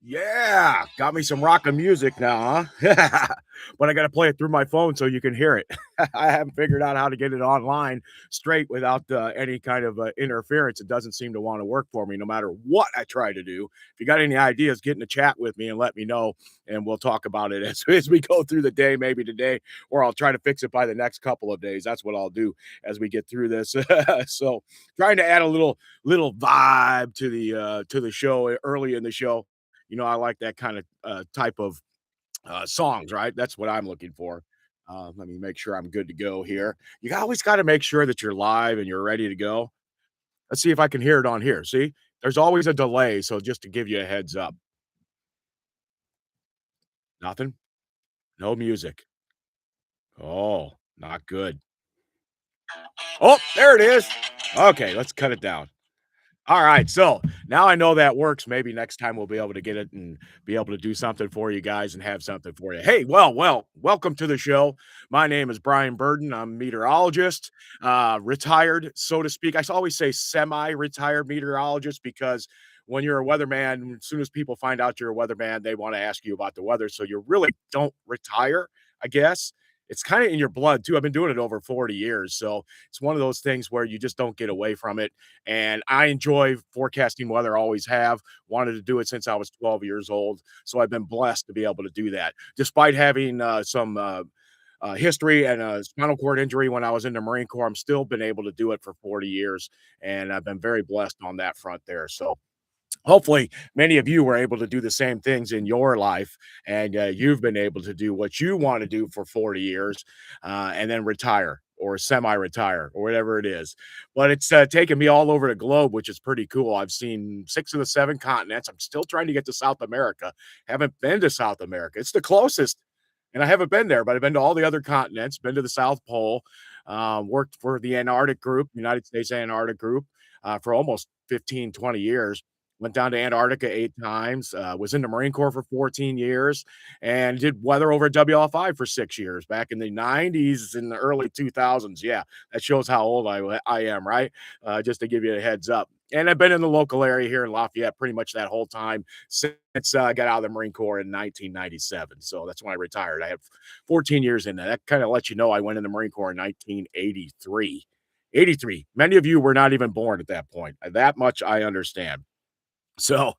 Yeah, got me some rockin' music now, huh? But I gotta play it through my phone so you can hear it. I haven't figured out how to get it online straight without, any kind of, interference. It doesn't seem to wanna work for me no matter what I try to do. If you got any ideas, get in the chat with me and let me know, and we'll talk about it as we go through the day, maybe today, or I'll try to fix it by the next couple of days. That's what I'll do as we get through this. So, trying to add a little vibe to the show early in the show. I like that kind of type of songs, right? That's what I'm looking for. Let me make sure I'm good to go here. You always got to make sure that you're live and you're ready to go. Let's see if I can hear it on here. See, there's always a delay. So just to give you a heads up, nothing, no music. Oh, not good. Oh, there it is. Okay, let's cut it down. All right, so now I know that works. Maybe next time we'll be able to get it and be able to do something for you guys and have something for you. Hey, welcome to the show. My name is Brian Burden. I'm a meteorologist, retired, so to speak. always say semi-retired meteorologist because when you're a weatherman, as soon as people find out you're a weatherman, they want to ask you about the weather. So you really don't retire, I guess. It's kind of in your blood too. I've been doing it over 40 years. So it's one of those things where you just don't get away from it, and I enjoy forecasting weather, always have. Wanted to do it since I was 12 years old. So I've been blessed to be able to do that. Despite having some history and a spinal cord injury when I was in the Marine Corps, I'm still been able to do it for 40 years. And I've been very blessed on that front there. So hopefully many of you were able to do the same things in your life, and you've been able to do what you want to do for 40 years, and then retire or semi-retire or whatever it is. But it's taken me all over the globe, which is pretty cool. I've seen 6 of the 7 continents. I'm still trying to get to South America. Haven't been to South America. It's the closest, and I haven't been there, but I've been to all the other continents, been to the South Pole, worked for the Antarctic Group, United States Antarctic Group, for almost 15, 20 years. Went down to Antarctica 8 times, was in the Marine Corps for 14 years, and did weather over at WL5 for 6 years back in the '90s and the early 2000s. Yeah, that shows how old I am, right? Just to give you a heads up. And I've been in the local area here in Lafayette pretty much that whole time since I got out of the Marine Corps in 1997. So that's when I retired. I have 14 years in that. That kind of lets you know I went in the Marine Corps in 1983. 83. Many of you were not even born at that point. That much I understand. So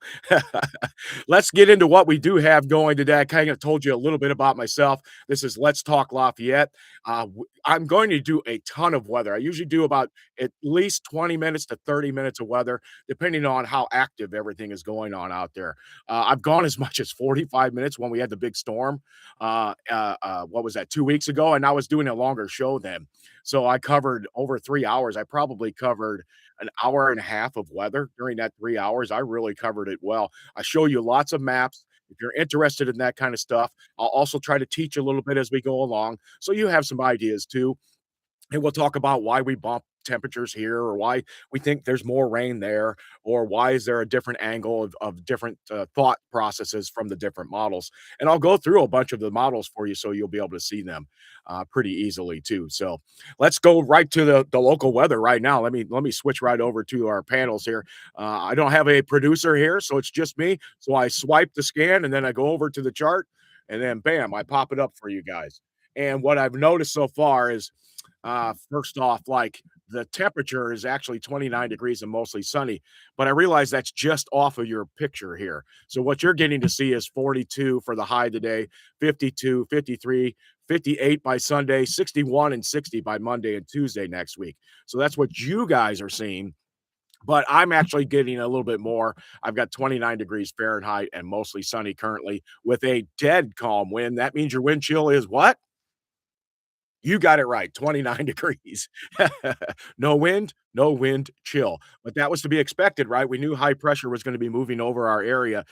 let's get into what we do have going today. I kind of told you a little bit about myself. This is Let's Talk Lafayette. I'm going to do a ton of weather. I usually do about at least 20 minutes to 30 minutes of weather, depending on how active everything is going on out there. I've gone as much as 45 minutes when we had the big storm. What was that, 2 weeks ago? And I was doing a longer show then. So I covered over 3 hours. I probably covered an hour and a half of weather during that 3 hours. I really covered it well. I show you lots of maps. If you're interested in that kind of stuff, I'll also try to teach a little bit as we go along. So you have some ideas too. And we'll talk about why we bump temperatures here, or why we think there's more rain there, or why is there a different angle of different thought processes from the different models. And I'll go through a bunch of the models for you so you'll be able to see them pretty easily too. So let's go right to the local weather right now. Let me switch right over to our panels here. I don't have a producer here, so it's just me. So I swipe the scan and then I go over to the chart, and then bam, I pop it up for you guys. And what I've noticed so far is first off, like, the temperature is actually 29 degrees and mostly sunny, but I realize that's just off of your picture here. So what you're getting to see is 42 for the high today, 52, 53, 58 by Sunday, 61 and 60 by Monday and Tuesday next week. So that's what you guys are seeing. But I'm actually getting a little bit more. I've got 29 degrees Fahrenheit and mostly sunny currently with a dead calm wind. That means your wind chill is what? You got it right, 29 degrees. No wind, chill. But that was to be expected, right? We knew high pressure was gonna be moving over our area,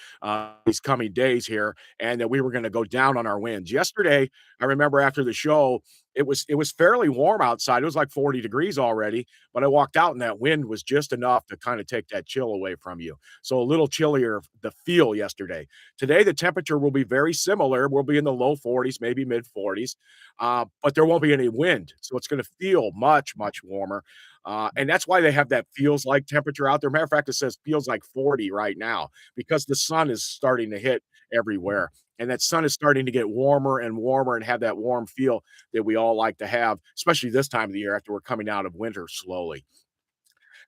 these coming days here, and that we were gonna go down on our winds. Yesterday, I remember after the show, It was fairly warm outside. It was like 40 degrees already, but I walked out and that wind was just enough to kinda take that chill away from you. So a little chillier the feel yesterday. Today, the temperature will be very similar. We'll be in the low 40s, maybe mid 40s, but there won't be any wind, so it's gonna feel much, much warmer, and that's why they have that feels like temperature out there. Matter of fact, it says feels like 40 right now because the sun is starting to hit everywhere, and that sun is starting to get warmer and warmer and have that warm feel that we all like to have, especially this time of the year after we're coming out of winter slowly.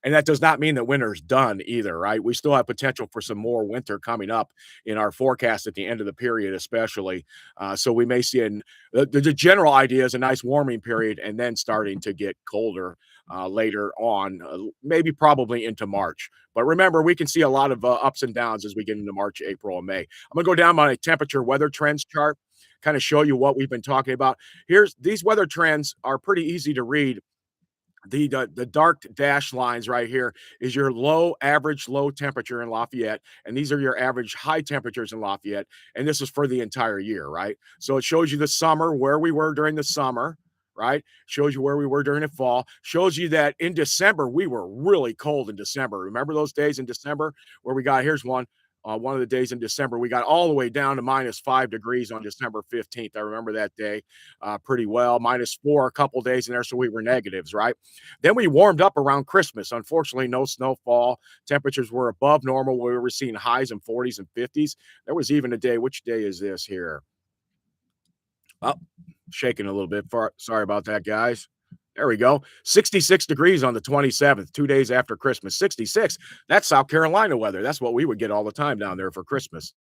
And that does not mean that winter's done either, right? We still have potential for some more winter coming up in our forecast at the end of the period, especially. So we may see the general idea is a nice warming period and then starting to get colder later on, maybe probably into March. But remember, we can see a lot of ups and downs as we get into March, April, and May. I'm going to go down my temperature weather trends chart, kind of show you what we've been talking about. Here's these weather trends are pretty easy to read. The dark dash lines right here is your low average low temperature in Lafayette, and these are your average high temperatures in Lafayette, and this is for the entire year, right? So it shows you the summer, where we were during the summer, right? Shows you where we were during the fall. Shows you that in December we were really cold in December. Remember those days in December where we got here's one. One of the days in December, we got all the way down to -5 degrees on December 15th. I remember that day pretty well. -4 a couple days in there, so we were negatives, right? Then we warmed up around Christmas. Unfortunately, no snowfall. Temperatures were above normal. We were seeing highs in 40s and 50s. There was even a day. Which day is this here? Oh, shaking a little bit. Sorry about that, guys. There we go. 66 degrees on the 27th, 2 days after Christmas. 66. That's South Carolina weather. That's what we would get all the time down there for Christmas.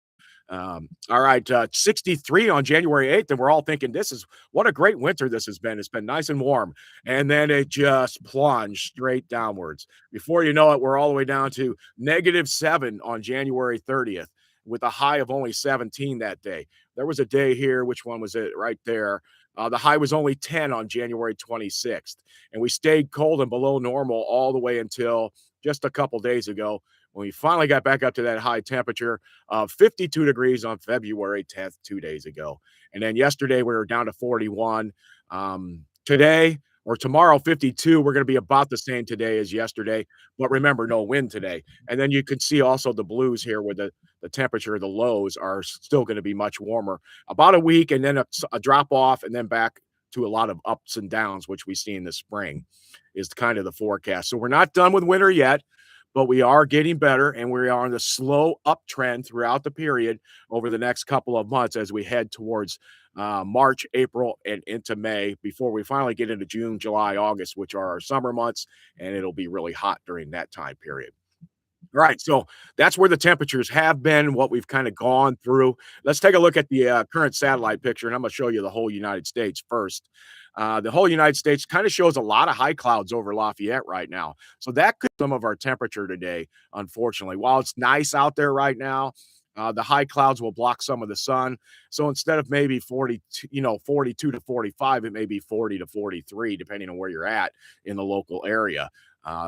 All right, 63 on January 8th, and we're all thinking this is what a great winter this has been. It's been nice and warm, and then it just plunged straight downwards. Before you know it, we're all the way down to -7 on January 30th, with a high of only 17 that day. There was a day here, which one was it? Right there. The high was only 10 on January 26th, and we stayed cold and below normal all the way until just a couple days ago when we finally got back up to that high temperature of 52 degrees on February 10th, 2 days ago. And then yesterday we were down to 41. Today or tomorrow, 52. We're going to be about the same today as yesterday. But remember, no wind today. And then you can see also the blues here where the temperature, the lows are still going to be much warmer. About a week and then a drop off and then back to a lot of ups and downs, which we see in the spring is kind of the forecast. So we're not done with winter yet, but we are getting better and we are on the slow uptrend throughout the period over the next couple of months as we head towards March, April, and into May before we finally get into June, July, August, which are our summer months, and it'll be really hot during that time period. Right, so that's where the temperatures have been, what we've kinda gone through. Let's take a look at the, current satellite picture, and I'm gonna show you the whole United States first. The whole United States kinda shows a lot of high clouds over Lafayette right now, so that could some of our temperature today, unfortunately. While it's nice out there right now, the high clouds will block some of the sun, so instead of maybe 42 42 to 45, it may be 40 to 43, depending on where you're at in the local area.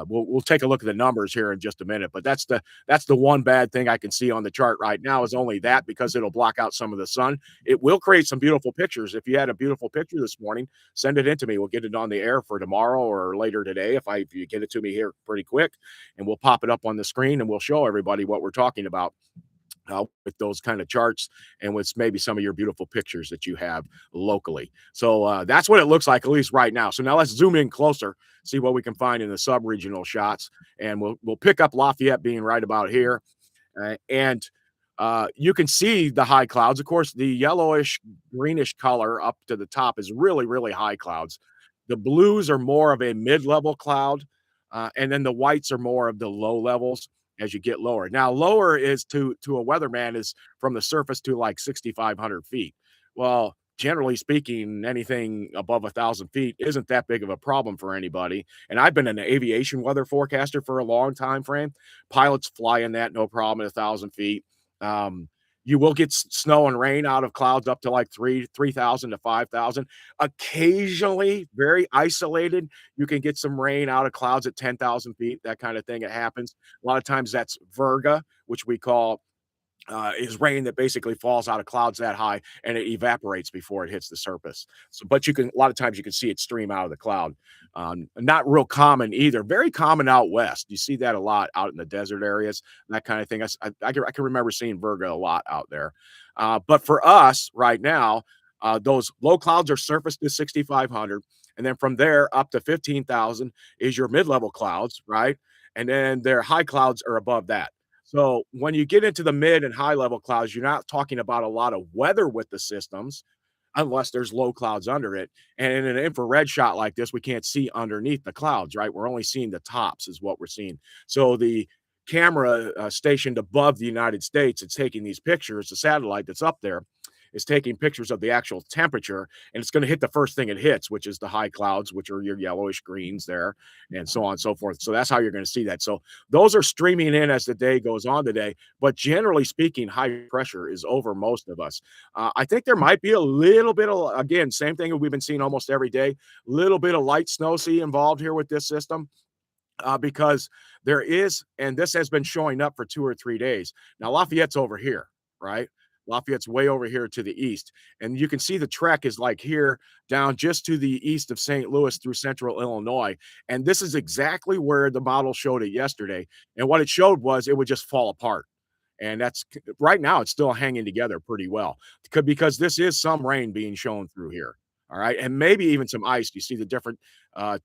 We'll take a look at the numbers here in just a minute, but that's the one bad thing I can see on the chart right now is only that because it'll block out some of the sun. It will create some beautiful pictures. If you had a beautiful picture this morning, send it in to me. We'll get it on the air for tomorrow or later today if you get it to me here pretty quick, and we'll pop it up on the screen and we'll show everybody what we're talking about with those kind of charts and with maybe some of your beautiful pictures that you have locally. So that's what it looks like, at least right now. So now let's zoom in closer, see what we can find in the sub-regional shots, and we'll pick up Lafayette being right about here. And you can see the high clouds. Of course, the yellowish, greenish color up to the top is really, really high clouds. The blues are more of a mid-level cloud, and then the whites are more of the low levels as you get lower. Now, lower is to a weatherman is from the surface to like 6,500 feet. Well, generally speaking, anything above 1,000 feet isn't that big of a problem for anybody. And I've been an aviation weather forecaster for a long time frame. Pilots fly in that no problem at 1,000 feet. Um, you will get snow and rain out of clouds up to like 3,000 to 5,000. Occasionally, very isolated, you can get some rain out of clouds at 10,000 feet. That kind of thing. It happens. A lot of times that's virga, which we call is rain that basically falls out of clouds that high and it evaporates before it hits the surface. So, but you can a lot of times you can see it stream out of the cloud. Not real common either. Very common out west. You see that a lot out in the desert areas, that kind of thing. I can remember seeing Virga a lot out there. But for us right now, those low clouds are surface to 6,500, and then from there up to 15,000 is your mid-level clouds, right? And then their high clouds are above that. So when you get into the mid and high level clouds, you're not talking about a lot of weather with the systems unless there's low clouds under it. And in an infrared shot like this, we can't see underneath the clouds, right? We're only seeing the tops, is what we're seeing. So the camera stationed above the United States, it's taking these pictures. The satellite that's up there is taking pictures of the actual temperature, and it's going to hit the first thing it hits, which is the high clouds, which are your yellowish greens there, and so on and so forth. So that's how you're going to see that. So those are streaming in as the day goes on today. But generally speaking, high pressure is over most of us. I think there might be a little bit of, again, same thing that we've been seeing almost every day, little bit of light snow sea involved here with this system, because there is, and this has been showing up for 2 or 3 days. Now, Lafayette's over here, right? Lafayette's way over here to the east. And you can see the trek is like here down just to the east of St. Louis through central Illinois. And this is exactly where the model showed it yesterday. And what it showed was it would just fall apart. And that's right now, it's still hanging together pretty well because this is some rain being shown through here. All right. And maybe even some ice. You see the different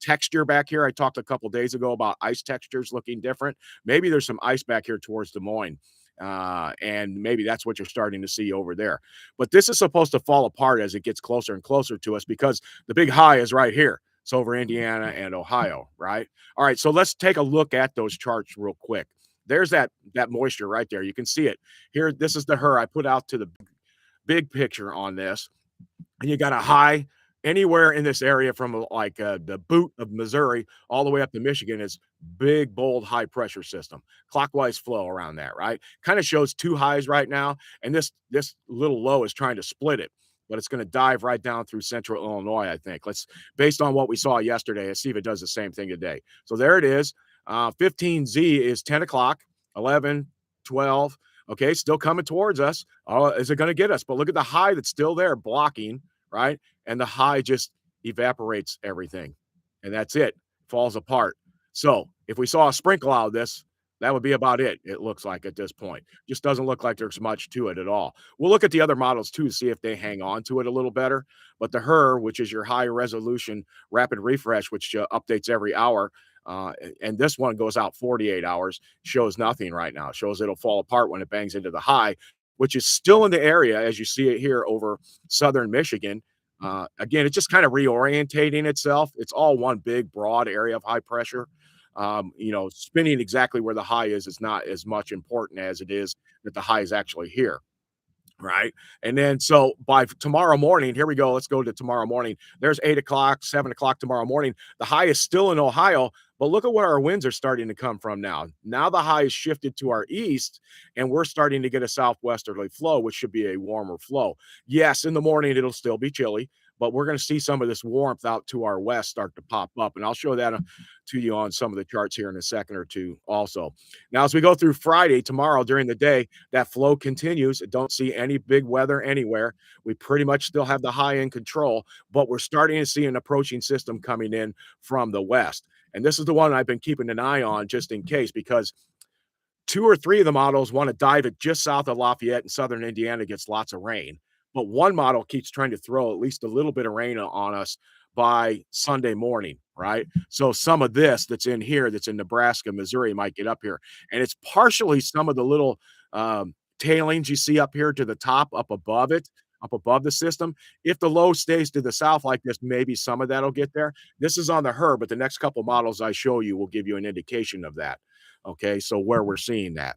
texture back here. I talked a couple days ago about ice textures looking different. Maybe there's some ice back here towards Des Moines. And maybe that's what you're starting to see over there. But this is supposed to fall apart as it gets closer and closer to us because the big high is right here. It's over Indiana and Ohio, right? All right, so let's take a look at those charts real quick. There's that moisture right there. You can see it here. This is the her I put out to the big picture on this, and you got a high anywhere in this area from like the boot of Missouri all the way up to Michigan is big, bold, high pressure system, clockwise flow around that, right? Kind of shows two highs right now, and this little low is trying to split it, but it's going to dive right down through central Illinois. I think. Let's based on what we saw yesterday, let's see if it does the same thing today. So there it is. 15Z is 10 o'clock, 11, 12. Okay, still coming towards us. Oh, is it going to get us? But look at the high that's still there blocking, right? And the high just evaporates everything. And that's it. Falls apart. So if we saw a sprinkle out of this, that would be about it, it looks like at this point. Just doesn't look like there's much to it at all. We'll look at the other models too to see if they hang on to it a little better. But the HER, which is your high resolution rapid refresh, which updates every hour, and this one goes out 48 hours, shows nothing right now. It shows it'll fall apart when it bangs into the high, which is still in the area as you see it here over southern Michigan. Again, it's just kind of reorientating itself. It's all one big, broad area of high pressure. Spinning exactly where the high is not as much important as it is that the high is actually here. Right. And then so by tomorrow morning, here we go. Let's go to tomorrow morning. There's 8 o'clock, 7 o'clock tomorrow morning. The high is still in Ohio, but look at where our winds are starting to come from now. Now the high is shifted to our east, and we're starting to get a southwesterly flow, which should be a warmer flow. Yes, in the morning it'll still be chilly, but we're going to see some of this warmth out to our west start to pop up. And I'll show that to you on some of the charts here in a second or two also. Now, as we go through Friday, tomorrow during the day, that flow continues. Don't see any big weather anywhere. We pretty much still have the high in control, but we're starting to see an approaching system coming in from the west. And this is the one I've been keeping an eye on just in case, because two or three of the models want to dive it just south of Lafayette and southern Indiana gets lots of rain. But one model keeps trying to throw at least a little bit of rain on us by Sunday morning, right? So some of this that's in here, that's in Nebraska, Missouri, might get up here. And it's partially some of the little tailings you see up here to the top, up above it, up above the system. If the low stays to the south like this, maybe some of that'll get there. This is on the HER, but the next couple models I show you will give you an indication of that. Okay, so where we're seeing that.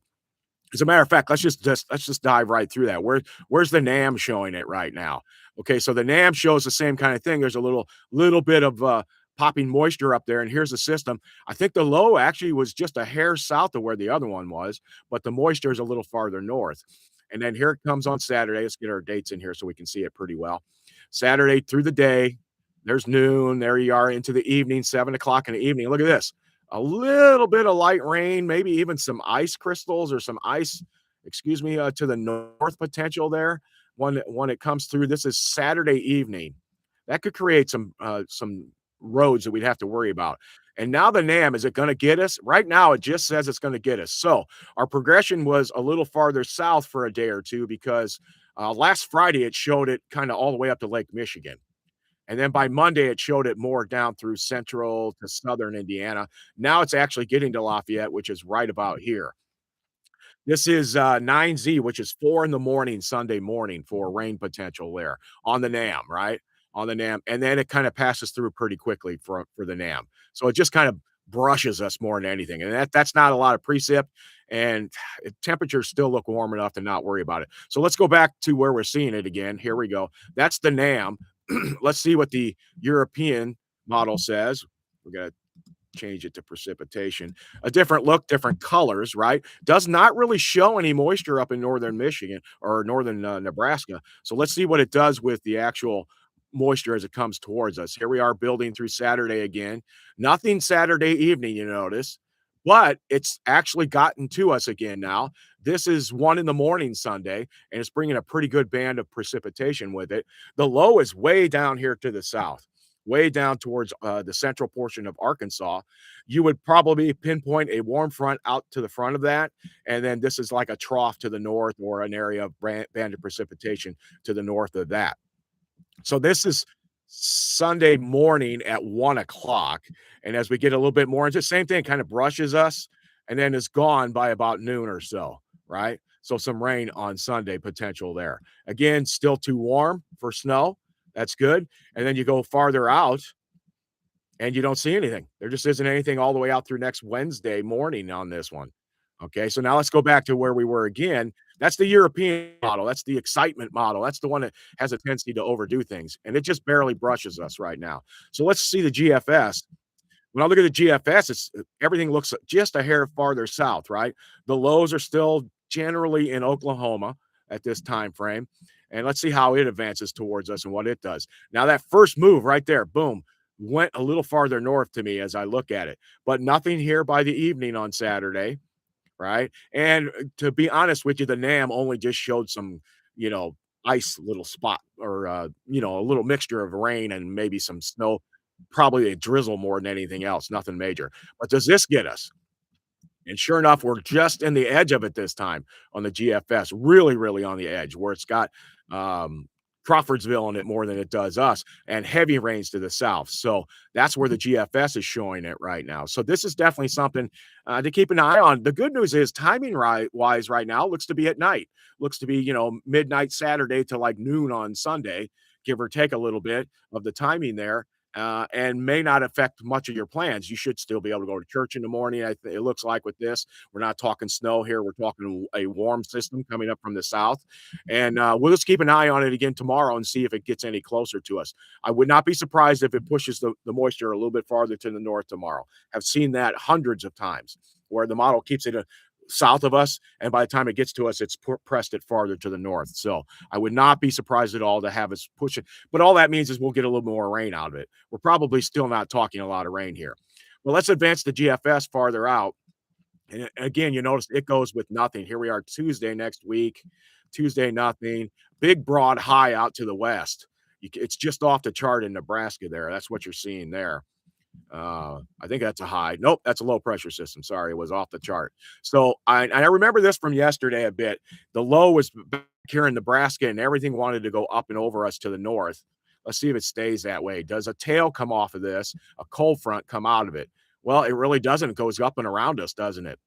As a matter of fact, let's just dive right through that. Where's the NAM showing it right now? Okay, so the NAM shows the same kind of thing. There's a little bit of popping moisture up there, and here's the system. I think the low actually was just a hair south of where the other one was, but the moisture is a little farther north. And then here it comes on Saturday. Let's get our dates in here so we can see it pretty well. Saturday through the day, there's noon. There you are into the evening, 7 o'clock in the evening. Look at this. A little bit of light rain, maybe even some ice crystals or some ice excuse me, to the north potential there when it comes through. This is Saturday evening. That could create some roads that we'd have to worry about. And now the NAM, is it gonna get us? Right now, it just says it's gonna get us. So, our progression was a little farther south for a day or 2 because, last Friday, it showed it kinda all the way up to Lake Michigan. And then by Monday, it showed it more down through central to southern Indiana. Now it's actually getting to Lafayette, which is right about here. This is 9Z, which is 4 in the morning, Sunday morning for rain potential there on the NAM, right? On the NAM. And then it kind of passes through pretty quickly for the NAM. So it just kind of brushes us more than anything. And that's not a lot of precip. And temperatures still look warm enough to not worry about it. So let's go back to where we're seeing it again. Here we go. That's the NAM. Let's see what the European model says. We got to change it to precipitation. A different look, different colors, right? Does not really show any moisture up in northern Michigan or northern Nebraska. So let's see what it does with the actual moisture as it comes towards us. Here we are building through Saturday again. Nothing Saturday evening, you notice, but it's actually gotten to us again now. This is 1 in the morning Sunday, and it's bringing a pretty good band of precipitation with it. The low is way down here to the south, way down towards the central portion of Arkansas. You would probably pinpoint a warm front out to the front of that, and then this is like a trough to the north or an area of band of precipitation to the north of that. So this is Sunday morning at 1 o'clock, and as we get a little bit more into the same thing, kind of brushes us and then is gone by about noon or so, right? So some rain on Sunday potential there. Again, still too warm for snow. That's good. And then you go farther out and you don't see anything. There just isn't anything all the way out through next Wednesday morning on this one. Okay, so now let's go back to where we were again. That's the European model. That's the excitement model. That's the one that has a tendency to overdo things, and it just barely brushes us right now. So let's see the GFS. When I look at the GFS, everything looks just a hair farther south, right? The lows are still generally in Oklahoma at this time frame, and let's see how it advances towards us and what it does. Now that first move right there, boom, went a little farther north to me as I look at it, but nothing here by the evening on Saturday, right? And to be honest with you, the NAM only just showed some, you know, ice little spot or a little mixture of rain and maybe some snow, probably a drizzle more than anything else, nothing major. But does this get us? And sure enough, we're just in the edge of it this time on the GFS, really, really on the edge where it's got um, Crawfordsville in it more than it does us, and heavy rains to the south. So that's where the GFS is showing it right now. So this is definitely something to keep an eye on. The good news is timing wise right now looks to be at night, looks to be, midnight Saturday to like noon on Sunday, give or take a little bit of the timing there and may not affect much of your plans. You should still be able to go to church in the morning. It looks like with this, we're not talking snow here. We're talking a warm system coming up from the south, and we'll just keep an eye on it again tomorrow and see if it gets any closer to us. I would not be surprised if it pushes the moisture a little bit farther to the north tomorrow. I've seen that hundreds of times where the model keeps it south of us, and by the time it gets to us, it's pressed it farther to the north. So I would not be surprised at all to have us push it. But all that means is we'll get a little more rain out of it. We're probably still not talking a lot of rain here. Well, let's advance the GFS farther out. And again, you notice it goes with nothing. Here we are Tuesday next week. Tuesday, nothing. Big, broad high out to the west. It's just off the chart in Nebraska there. That's what you're seeing there. I think that's a high. Nope, that's a low pressure system. Sorry, it was off the chart. So I remember this from yesterday a bit. The low was back here in Nebraska, and everything wanted to go up and over us to the north. Let's see if it stays that way. Does a tail come off of this? A cold front come out of it? Well, it really doesn't. It goes up and around us, doesn't it?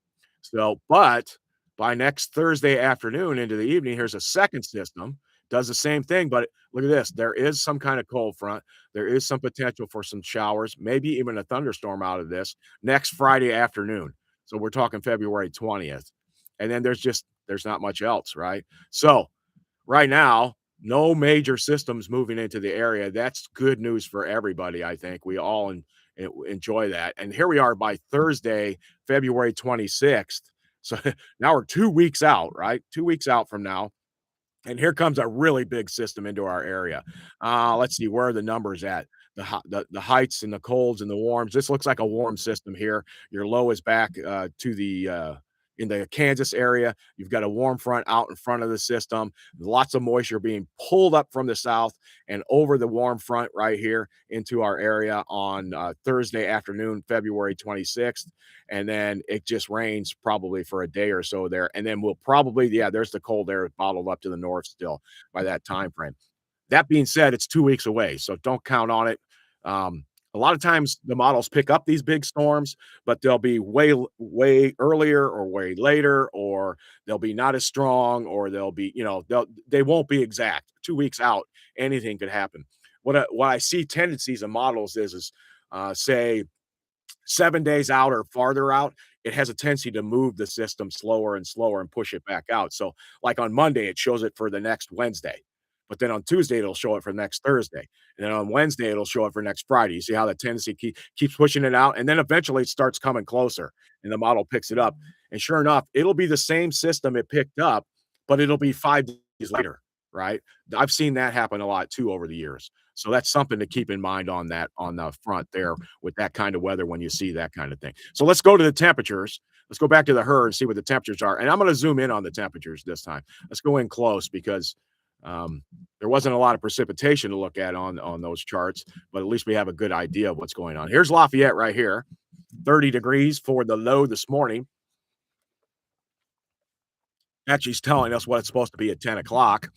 So, but by next Thursday afternoon into the evening, here's a second system, does the same thing. But look at this. There is some kind of cold front. There is some potential for some showers, maybe even a thunderstorm out of this next Friday afternoon. So we're talking February 20th. And then there's not much else, right? So right now, no major systems moving into the area. That's good news for everybody. I think we all enjoy that. And here we are by Thursday, February 26th. So now we're 2 weeks out, right? 2 weeks out from now. And here comes a really big system into our area. Let's see, where are the numbers at? The heights and the colds and the warms. This looks like a warm system here. Your low is back to the in the Kansas area, you've got a warm front out in front of the system, lots of moisture being pulled up from the south and over the warm front right here into our area on Thursday afternoon, February 26th. And then it just rains probably for a day or so there. And then we'll probably, yeah, there's the cold air bottled up to the north still by that time frame. That being said, it's 2 weeks away, so don't count on it. A lot of times the models pick up these big storms, but they'll be way earlier or way later, or they'll be not as strong, or they'll be, they won't be exact. 2 weeks out, anything could happen. What I see tendencies in models is, say 7 days out or farther out, it has a tendency to move the system slower and slower and push it back out. So, like on Monday, it shows it for the next Wednesday, but then on Tuesday, it'll show it for next Thursday, and then on Wednesday, it'll show it for next Friday. You see how the tendency keeps pushing it out, and then eventually it starts coming closer, and the model picks it up. And sure enough, it'll be the same system it picked up, but it'll be 5 days later, right? I've seen that happen a lot too over the years. So that's something to keep in mind on the front there with that kind of weather when you see that kind of thing. So let's go to the temperatures. Let's go back to the HER and see what the temperatures are. And I'm going to zoom in on the temperatures this time. Let's go in close because there wasn't a lot of precipitation to look at on those charts, but at least we have a good idea of what's going on. Here's Lafayette right here, 30 degrees for the low this morning. Actually, it's telling us what it's supposed to be at 10 o'clock.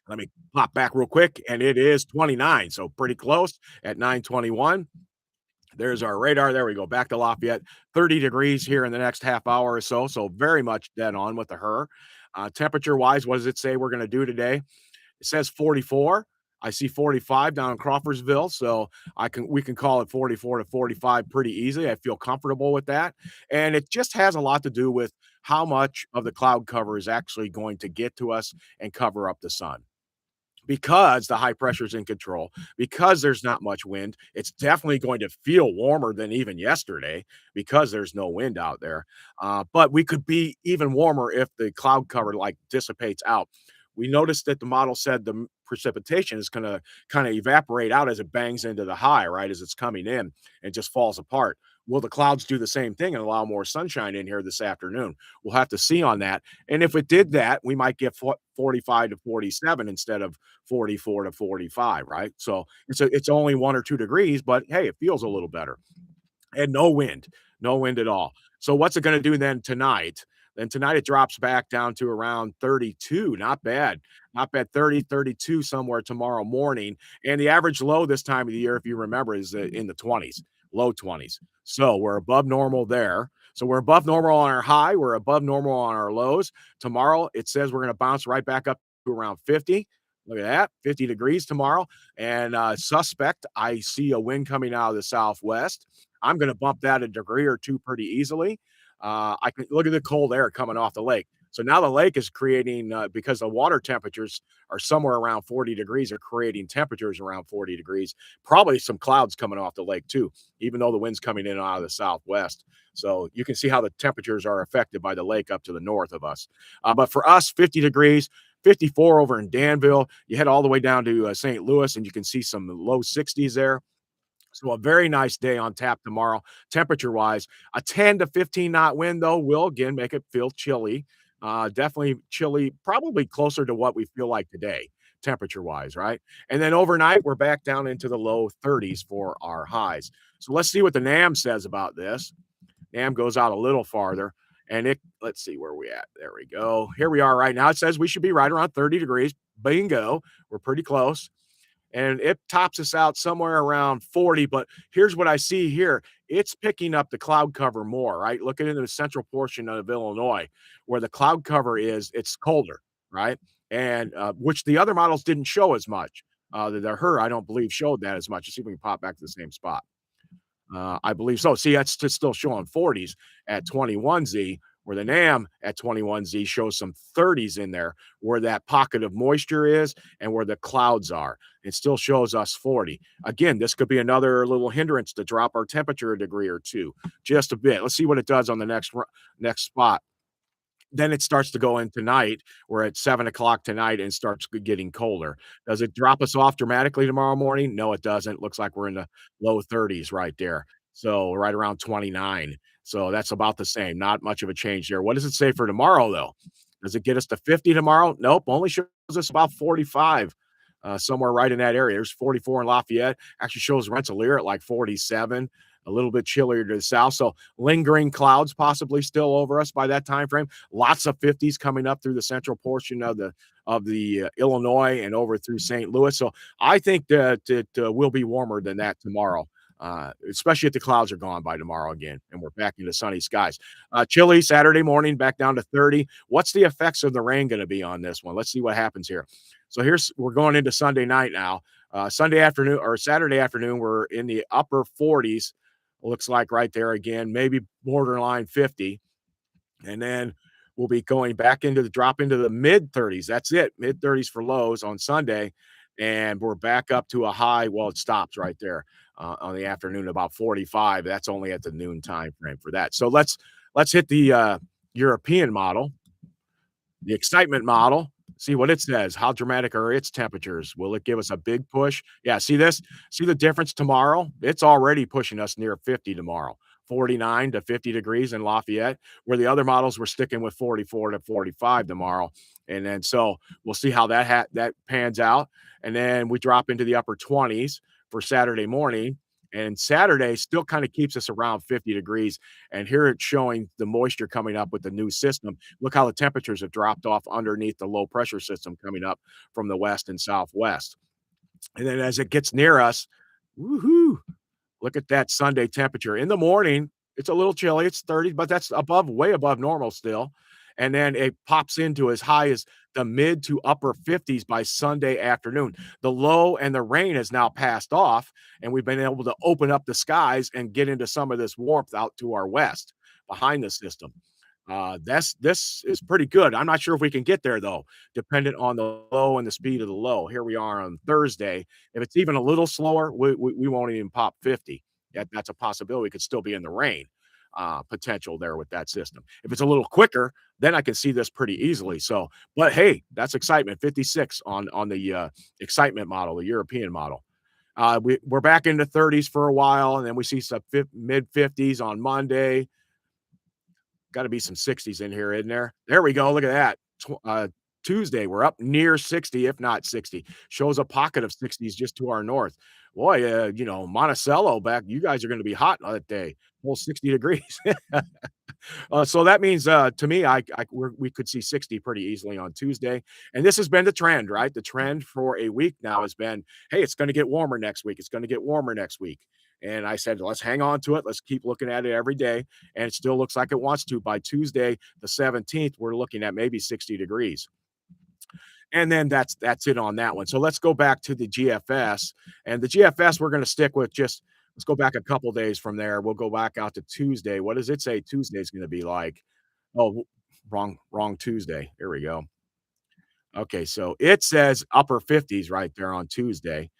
Let me pop back real quick, and it is 29, so pretty close at 9:21. There's our radar. There we go. Back to Lafayette. 30 degrees here in the next half hour or so. So very much dead on with the HER. Temperature wise, what does it say we're going to do today? It says 44. I see 45 down in Crawfordsville, so we can call it 44 to 45 pretty easy. I feel comfortable with that. And it just has a lot to do with how much of the cloud cover is actually going to get to us and cover up the sun because the high pressure is in control, because there's not much wind. It's definitely going to feel warmer than even yesterday because there's no wind out there. But we could be even warmer if the cloud cover like dissipates out. We noticed that the model said the precipitation is going to kind of evaporate out as it bangs into the high, right? As it's coming in and just falls apart. Will the clouds do the same thing and allow more sunshine in here this afternoon? We'll have to see on that. And if it did that, we might get 45 to 47 instead of 44 to 45, right? So it's only 1 or 2 degrees, but hey, it feels a little better. And no wind at all. So what's it going to do then tonight? Then tonight it drops back down to around 32. Not bad. Not bad. 30, 32 somewhere tomorrow morning. And the average low this time of the year, if you remember, is in the 20s, low 20s. So we're above normal there. So we're above normal on our high. We're above normal on our lows. Tomorrow it says we're going to bounce right back up to around 50. Look at that, 50 degrees tomorrow. And suspect, I see a wind coming out of the southwest. I'm going to bump that a degree or two pretty easily. I can look at the cold air coming off the lake. So now the lake is creating, because the water temperatures are somewhere around 40 degrees, are creating temperatures around 40 degrees. Probably some clouds coming off the lake too, even though the wind's coming in out of the southwest. So you can see how the temperatures are affected by the lake up to the north of us. But for us, 50 degrees, 54 over in Danville. You head all the way down to St. Louis, and you can see some low 60s there. So a very nice day on tap tomorrow, temperature-wise. A 10 to 15 knot wind, though, will again make it feel chilly. Definitely chilly, probably closer to what we feel like today, temperature-wise, right? And then overnight, we're back down into the low 30s for our highs. So let's see what the NAM says about this. NAM goes out a little farther, and let's see where we at. There we go. Here we are right now. It says we should be right around 30 degrees. Bingo. We're pretty close, and it tops us out somewhere around 40. But here's what I see here. It's picking up the cloud cover more, right? Looking into the central portion of Illinois where the cloud cover is, it's colder, right? And which the other models didn't show as much. The HER, I don't believe, showed that as much. Let's see if we can pop back to the same spot. I believe so. See, that's still showing 40s at 21Z, where the NAM at 21Z shows some 30s in there, where that pocket of moisture is and where the clouds are. It still shows us 40. Again, this could be another little hindrance to drop our temperature a degree or two, just a bit. Let's see what it does on the next spot. Then it starts to go in tonight. We're at 7 o'clock tonight and starts getting colder. Does it drop us off dramatically tomorrow morning? No, it doesn't. Looks like we're in the low 30s right there. So right around 29. So that's about the same. Not much of a change there. What does it say for tomorrow, though? Does it get us to 50 tomorrow? Nope. Only shows us about 45, somewhere right in that area. There's 44 in Lafayette. Actually shows Rensselaer at like 47. A little bit chillier to the south. So lingering clouds possibly still over us by that time frame. Lots of 50s coming up through the central portion of the Illinois and over through St. Louis. So I think that it will be warmer than that tomorrow, especially if the clouds are gone by tomorrow again and we're back into sunny skies. Chilly Saturday morning, back down to 30. What's the effects of the rain going to be on this one? Let's see what happens here. So we're going into Sunday night now. Sunday afternoon or Saturday afternoon, we're in the upper 40s. Looks like right there again, maybe borderline 50. And then we'll be going back into the drop into the mid 30s. That's it, mid 30s for lows on Sunday. And we're back up to a high. Well, it stops right there on the afternoon, about 45. That's only at the noon time frame for that. So let's hit the European model, the excitement model, see what it says. How dramatic are its temperatures? Will it give us a big push? Yeah, see this? See the difference tomorrow? It's already pushing us near 50 tomorrow. 49 to 50 degrees in Lafayette, where the other models were sticking with 44 to 45 tomorrow. And then so we'll see how that pans out. And then we drop into the upper 20s for Saturday morning. And Saturday still kind of keeps us around 50 degrees. And here it's showing the moisture coming up with the new system. Look how the temperatures have dropped off underneath the low pressure system coming up from the west and southwest. And then as it gets near us, woohoo, look at that Sunday temperature. In the morning, it's a little chilly. It's 30, but that's way above normal still. And then it pops into as high as the mid to upper 50s by Sunday afternoon. The low and the rain has now passed off, and we've been able to open up the skies and get into some of this warmth out to our west behind the system. This is pretty good. I'm not sure if we can get there though, dependent on the low and the speed of the low. Here we are on Thursday. If it's even a little slower, we won't even pop 50. That's a possibility. We could still be in the rain potential there with that system. If it's a little quicker, then I can see this pretty easily. So, but hey, that's excitement. 56 on the excitement model, the European model. We're back in the 30s for a while, and then we see some mid 50s on Monday. Got to be some 60s in here, isn't there? There we go. Look at that. Tuesday, we're up near 60, if not 60. Shows a pocket of 60s just to our north. Boy, Monticello back. You guys are going to be hot on that day. Full 60 degrees. So that means to me, we could see 60 pretty easily on Tuesday. And this has been the trend, right? The trend for a week now has been, hey, it's going to get warmer next week. It's going to get warmer next week. And I said, let's hang on to it. Let's keep looking at it every day. And it still looks like it wants to. By Tuesday, the 17th, we're looking at maybe 60 degrees. And then that's it on that one. So let's go back to the GFS. And the GFS, we're going to stick with just let's go back a couple days from there. We'll go back out to Tuesday. What does it say Tuesday's going to be like? Oh, wrong Tuesday. Here we go. Okay, so it says upper 50s right there on Tuesday.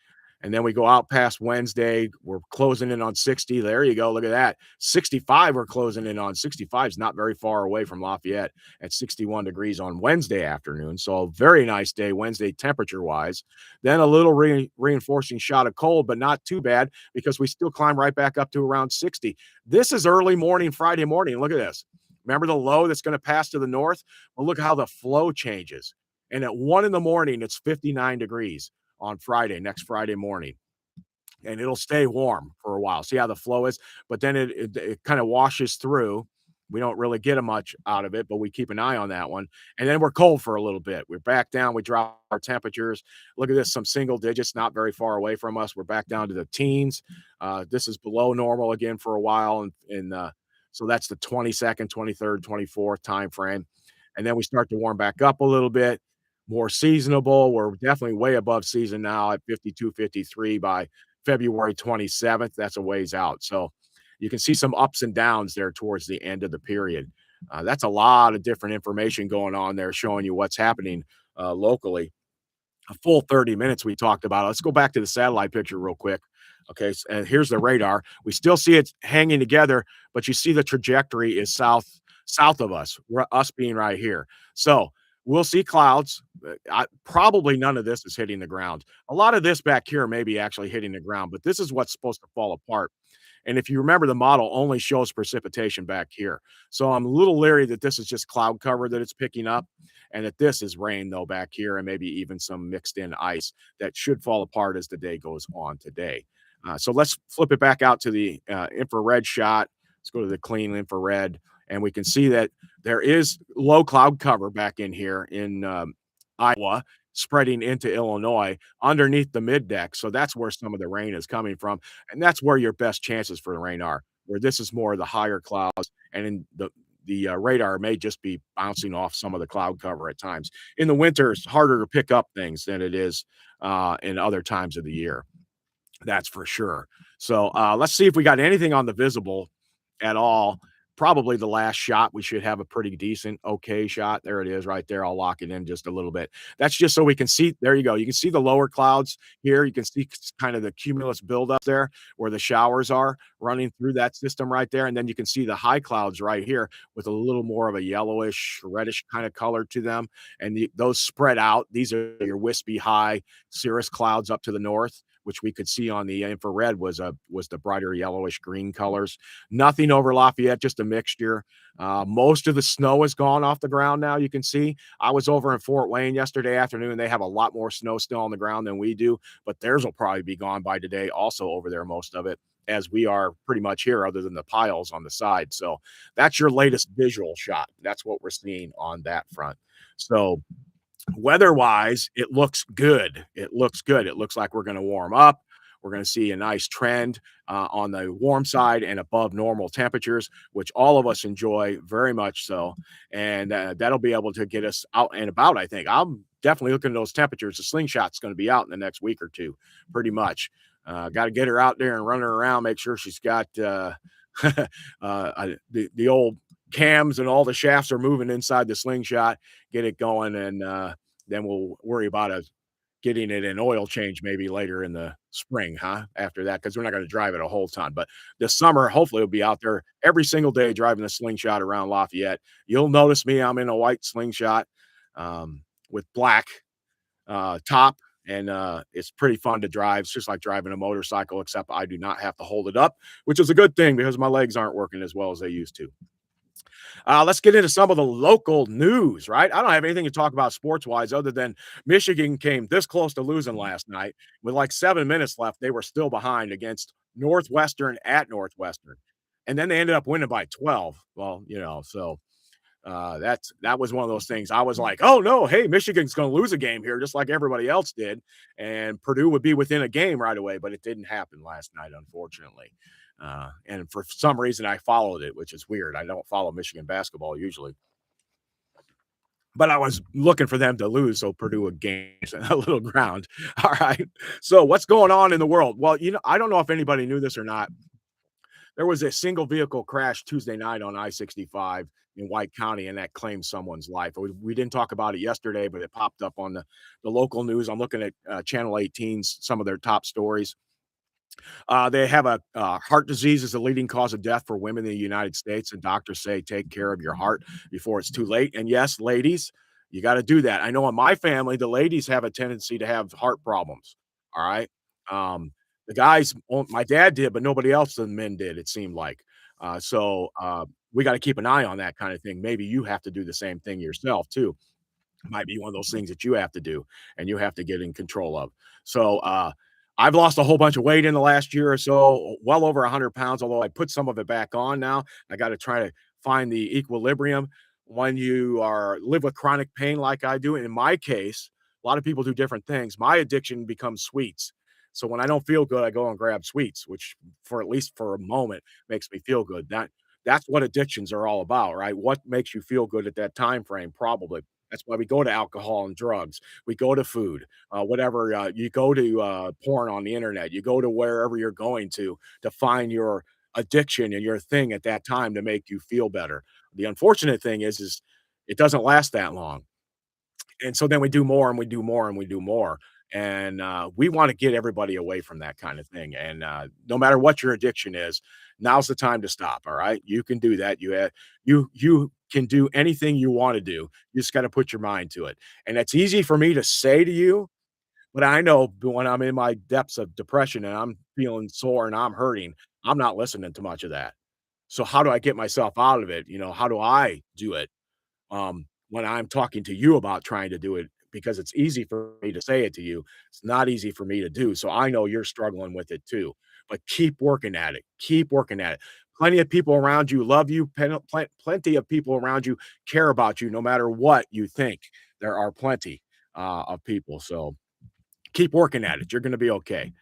And then we go out past Wednesday. We're closing in on 60. There you go. Look at that. 65, we're closing in on. 65 is not very far away from Lafayette at 61 degrees on Wednesday afternoon. So a very nice day, Wednesday, temperature wise. Then a little reinforcing shot of cold, but not too bad because we still climb right back up to around 60. This is early morning, Friday morning. Look at this. Remember the low that's going to pass to the north? Well, look how the flow changes. And at 1 in the morning, it's 59 degrees on Friday, next Friday morning. And it'll stay warm for a while. See how the flow is? But then it kind of washes through. We don't really get much out of it, but we keep an eye on that one. And then we're cold for a little bit. We're back down. We drop our temperatures. Look at this, some single digits, not very far away from us. We're back down to the teens. This is below normal again for a while. So that's the 22nd, 23rd, 24th time frame. And then we start to warm back up a little bit more seasonable. We're definitely way above season now at 52, 53 by February 27th. That's a ways out. So you can see some ups and downs there towards the end of the period. That's a lot of different information going on there showing you what's happening locally. A full 30 minutes we talked about. Let's go back to the satellite picture real quick. Okay, and here's the radar. We still see it hanging together, but you see the trajectory is south of us, us being right here. So we'll see clouds. Probably none of this is hitting the ground. A lot of this back here may be actually hitting the ground, but this is what's supposed to fall apart. And if you remember, the model only shows precipitation back here. So I'm a little leery that this is just cloud cover that it's picking up, and that this is rain, though, back here, and maybe even some mixed in ice that should fall apart as the day goes on today. So let's flip it back out to the infrared shot. Let's go to the clean infrared, and we can see that there is low cloud cover back in here in Iowa, spreading into Illinois underneath the mid deck. So that's where some of the rain is coming from. And that's where your best chances for the rain are, where this is more of the higher clouds, and in the radar may just be bouncing off some of the cloud cover at times. In the winter, it's harder to pick up things than it is in other times of the year. That's for sure. So, let's see if we got anything on the visible at all. Probably the last shot, we should have a pretty decent, okay shot. There it is right there. I'll lock it in just a little bit. That's just so we can see. There you go. You can see the lower clouds here. You can see kind of the cumulus buildup there where the showers are running through that system right there. And then you can see the high clouds right here with a little more of a yellowish, reddish kind of color to them. And those spread out. These are your wispy high cirrus clouds up to the north, which we could see on the infrared was the brighter yellowish green colors. Nothing over Lafayette, just a mixture. Most of the snow is gone off the ground now. You can see. I was over in Fort Wayne yesterday afternoon. They have a lot more snow still on the ground than we do, but theirs will probably be gone by today. Also over there, most of it, as we are pretty much here, other than the piles on the side. So that's your latest visual shot. That's what we're seeing on that front. So weather-wise, it looks good. It looks good. It looks like we're gonna warm up. We're gonna see a nice trend, on the warm side and above normal temperatures, which all of us enjoy very much so, and, that'll be able to get us out and about, I think. I'm definitely looking at those temperatures. The slingshot's gonna be out in the next week or 2, pretty much. Gotta get her out there and run her around, make sure she's got, the old cams and all the shafts are moving inside the slingshot, get it going, and then we'll worry about getting it an oil change maybe later in the spring, huh? After that, because we're not going to drive it a whole ton. But this summer, hopefully, we'll be out there every single day driving the slingshot around Lafayette. You'll notice me, I'm in a white slingshot with black top. And it's pretty fun to drive. It's just like driving a motorcycle, except I do not have to hold it up, which is a good thing because my legs aren't working as well as they used to. Let's get into some of the local news, right? I don't have anything to talk about sports wise other than Michigan came this close to losing last night. With like 7 minutes left, they were still behind against Northwestern at Northwestern. And then they ended up winning by 12. Well, so that was one of those things. I was like, oh no, hey, Michigan's going to lose a game here, just like everybody else did, and Purdue would be within a game right away, but it didn't happen last night, unfortunately. And for some reason, I followed it, which is weird. I don't follow Michigan basketball usually, but I was looking for them to lose so Purdue would gain a little ground. All right. So what's going on in the world? Well, I don't know if anybody knew this or not. There was a single vehicle crash Tuesday night on I-65 in White County, and that claimed someone's life. We didn't talk about it yesterday, but it popped up on the local news. I'm looking at Channel 18's some of their top stories. They have a heart disease is the leading cause of death for women in the United States, and doctors say take care of your heart before it's too late. And yes, ladies, you got to do that. I know in my family, the ladies have a tendency to have heart problems. All right. The guys, my dad did, but nobody else than men did, it seemed like. So we got to keep an eye on that kind of thing. Maybe you have to do the same thing yourself, too. Might be one of those things that you have to do and you have to get in control of. So, I've lost a whole bunch of weight in the last year or so, well over 100 pounds, although I put some of it back on now. I got to try to find the equilibrium when you live with chronic pain like I do. And in my case, a lot of people do different things. My addiction becomes sweets. So when I don't feel good, I go and grab sweets, which for at least for a moment makes me feel good. That's what addictions are all about, right? What makes you feel good at that time frame, probably. That's why we go to alcohol and drugs. We go to food, whatever. You go to porn on the internet. You go to wherever you're going to find your addiction and your thing at that time to make you feel better. The unfortunate thing is it doesn't last that long, and so then we do more and we do more and we do more. And we want to get everybody away from that kind of thing. And no matter what your addiction is, now's the time to stop. All right, you can do that. You can do anything you wanna do. You just gotta put your mind to it, and it's easy for me to say to you, but I know when I'm in my depths of depression and I'm feeling sore and I'm hurting, I'm not listening to much of that. So how do I get myself out of it? How do I do it? When I'm talking to you about trying to do it, because it's easy for me to say it to you. It's not easy for me to do. So I know you're struggling with it too, but keep working at it. Keep working at it. Plenty of people around you love you. Plenty of people around you care about you, no matter what you think. There are plenty of people. So keep working at it. You're going to be okay.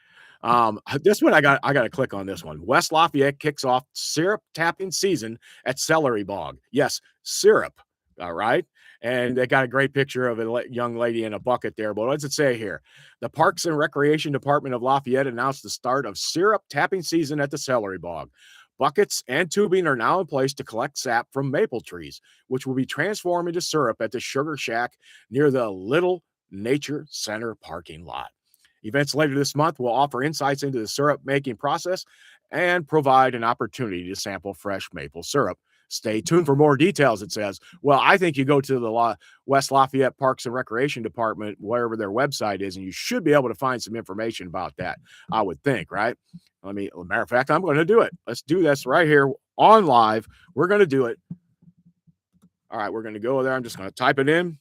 This one I got to click on this one. West Lafayette kicks off syrup tapping season at Celery Bog. Yes, syrup. All right. And they got a great picture of a young lady in a bucket there. But what does it say here? The Parks and Recreation Department of Lafayette announced the start of syrup tapping season at the Celery Bog. Buckets and tubing are now in place to collect sap from maple trees, which will be transformed into syrup at the Sugar Shack near the Little Nature Center parking lot. Events later this month will offer insights into the syrup making process and provide an opportunity to sample fresh maple syrup. Stay tuned for more details, it says. Well, I think you go to the West Lafayette Parks and Recreation Department, wherever their website is, and you should be able to find some information about that, I would think, right? Matter of fact, I'm going to do it. Let's do this right here on live. We're going to do it. All right, we're going to go there. I'm just going to type it in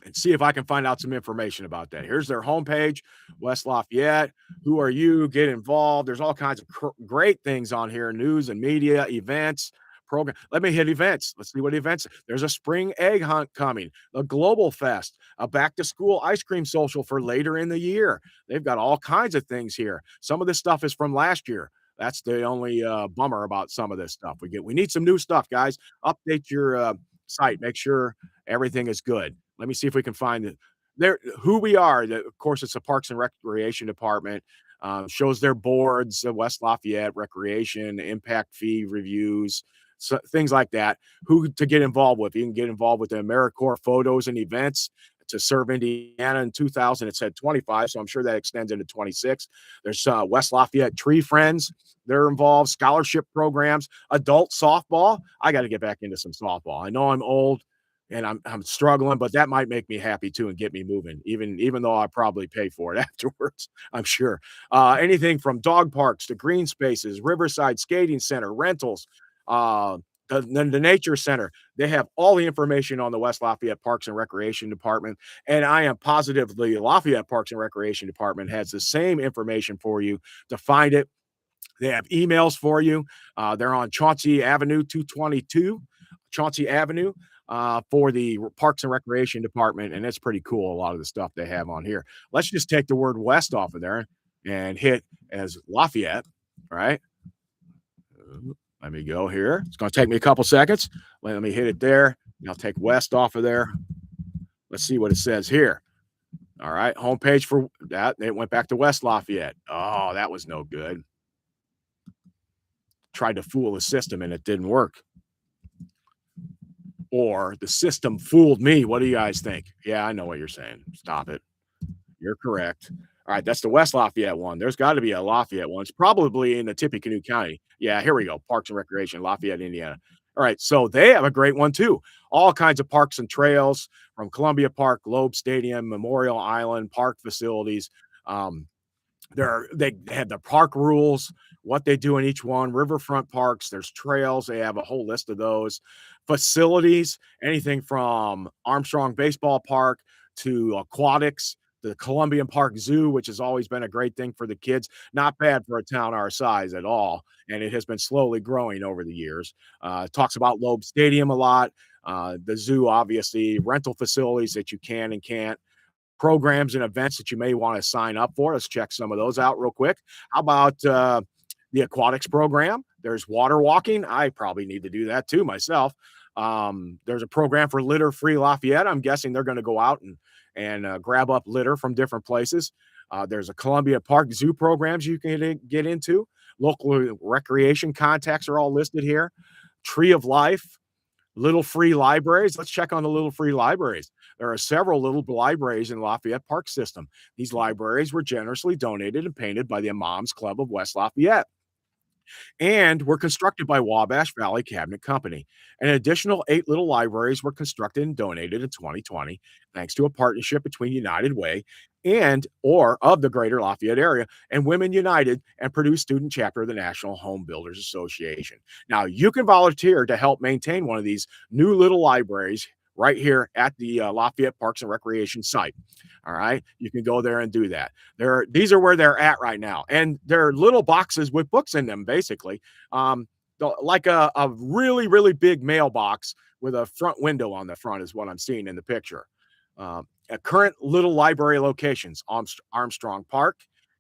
and see if I can find out some information about that. Here's their homepage, West Lafayette. Who are you? Get involved. There's all kinds of great things on here, news and media, events, program. Let me hit events. Let's see what events. There's a spring egg hunt coming, a global fest, a back to school ice cream social for later in the year. They've got all kinds of things here. Some of this stuff is from last year. That's the only bummer about some of this stuff. We need some new stuff, guys. Update your site. Make sure everything is good. Let me see if we can find it. There, who we are. Of course, it's the Parks and Recreation Department. Shows their boards, West Lafayette Recreation, impact fee reviews, so, things like that. Who to get involved with? You can get involved with the AmeriCorps photos and events to serve Indiana in 2000. It said 25, so I'm sure that extends into 26. There's West Lafayette Tree Friends. They're involved. Scholarship programs, adult softball. I got to get back into some softball. I know I'm old and I'm struggling, but that might make me happy too and get me moving, even though I probably pay for it afterwards, I'm sure. Anything from dog parks to green spaces, Riverside Skating Center, rentals, uh, the Nature Center. They have all the information on the West Lafayette Parks and Recreation Department, and I am positive the Lafayette Parks and Recreation Department has the same information for you to find it. They have emails for you. They're on Chauncey Avenue, 222, Chauncey Avenue, for the Parks and Recreation Department, and it's pretty cool, a lot of the stuff they have on here. Let's just take the word West off of there and hit as Lafayette, right? Let me go here. It's going to take me a couple seconds. Let me hit it there. I'll take West off of there. Let's see what it says here. All right, homepage for that. It went back to West Lafayette. Oh, that was no good. Tried to fool the system and it didn't work. Or the system fooled me. What do you guys think? Yeah, I know what you're saying. Stop it. You're correct. All right, that's the West Lafayette one. There's got to be a Lafayette one. It's probably in the Tippecanoe County. Yeah, here we go. Parks and Recreation, Lafayette, Indiana. All right, so they have a great one too. All kinds of parks and trails from Columbia Park, Globe Stadium, Memorial Island, park facilities. They had the park rules, what they do in each one, riverfront parks, there's trails, they have a whole list of those. Facilities, anything from Armstrong Baseball Park to aquatics, the Columbian Park Zoo, which has always been a great thing for the kids. Not bad for a town our size at all, and it has been slowly growing over the years. Talks about Loeb Stadium a lot, the zoo, obviously, rental facilities that you can and can't, programs and events that you may want to sign up for. Let's check some of those out real quick. How about the aquatics program? There's water walking. I probably need to do that too myself. There's a program for Litter Free Lafayette. I'm guessing they're going to go out and grab up litter from different places. There's a Columbia Park Zoo programs you can get into. Local recreation contacts are all listed here. Tree of Life, Little Free Libraries. Let's check on the Little Free Libraries. There are several little libraries in Lafayette Park System. These libraries were generously donated and painted by the Imams Club of West Lafayette. and were constructed by Wabash Valley Cabinet Company. An additional 8 little libraries were constructed and donated in 2020, thanks to a partnership between United Way and or of the greater Lafayette area and Women United and Purdue student chapter of the National Home Builders Association. Now, you can volunteer to help maintain one of these new little libraries right here at the Lafayette Parks and Recreation site. All right, you can go there and do that. These are where they're at right now, and they're little boxes with books in them, basically, um, like a really really big mailbox with a front window on the front is what I'm seeing in the picture. At current little library locations: Armstrong Park,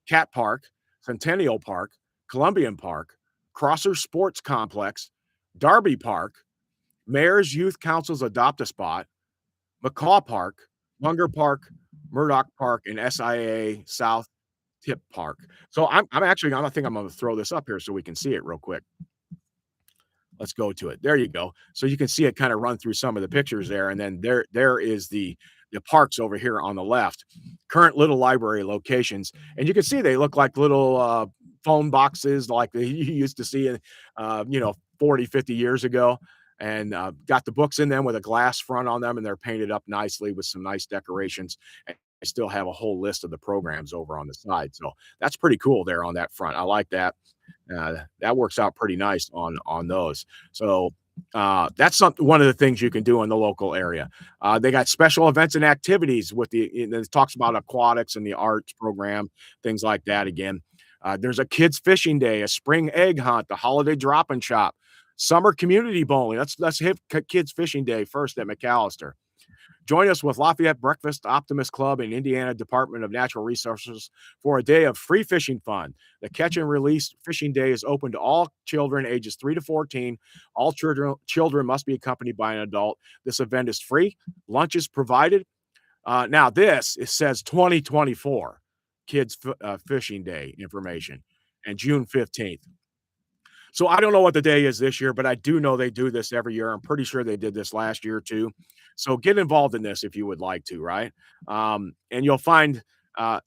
Cat Park, Centennial Park, Columbian Park, Crosser Sports Complex, Darby Park, Mayor's Youth Council's Adopt a Spot, McCaw Park, Munger Park, Murdoch Park, and SIA South Tip Park. So I'm actually I don't think I'm gonna throw this up here so we can see it real quick. Let's go to it. There you go. So you can see it kind of run through some of the pictures there, and then there is the parks over here on the left. Current little library locations, and you can see they look like little phone boxes like you used to see, 40, 50 years ago. And got the books in them with a glass front on them, and they're painted up nicely with some nice decorations. And I still have a whole list of the programs over on the side, so that's pretty cool there on that front. I like that. That works out pretty nice on those. So that's one of the things you can do in the local area. They got special events and activities with it talks about aquatics and the arts program, things like that. Again, there's a kids fishing day, a spring egg hunt, the holiday drop and shop, summer community bowling. Let's hit kids fishing day first at McAllister. Join us with Lafayette Breakfast Optimist Club and Indiana Department of Natural Resources for a day of free fishing fun. The Catch and Release Fishing Day is open to all children ages 3 to 14. All children must be accompanied by an adult. This event is free. Lunch is provided. Now, it says 2024 Kids Fishing Day information and June 15th. So I don't know what the day is this year, but I do know they do this every year. I'm pretty sure they did this last year too. So get involved in this if you would like to, right? And you'll find uh,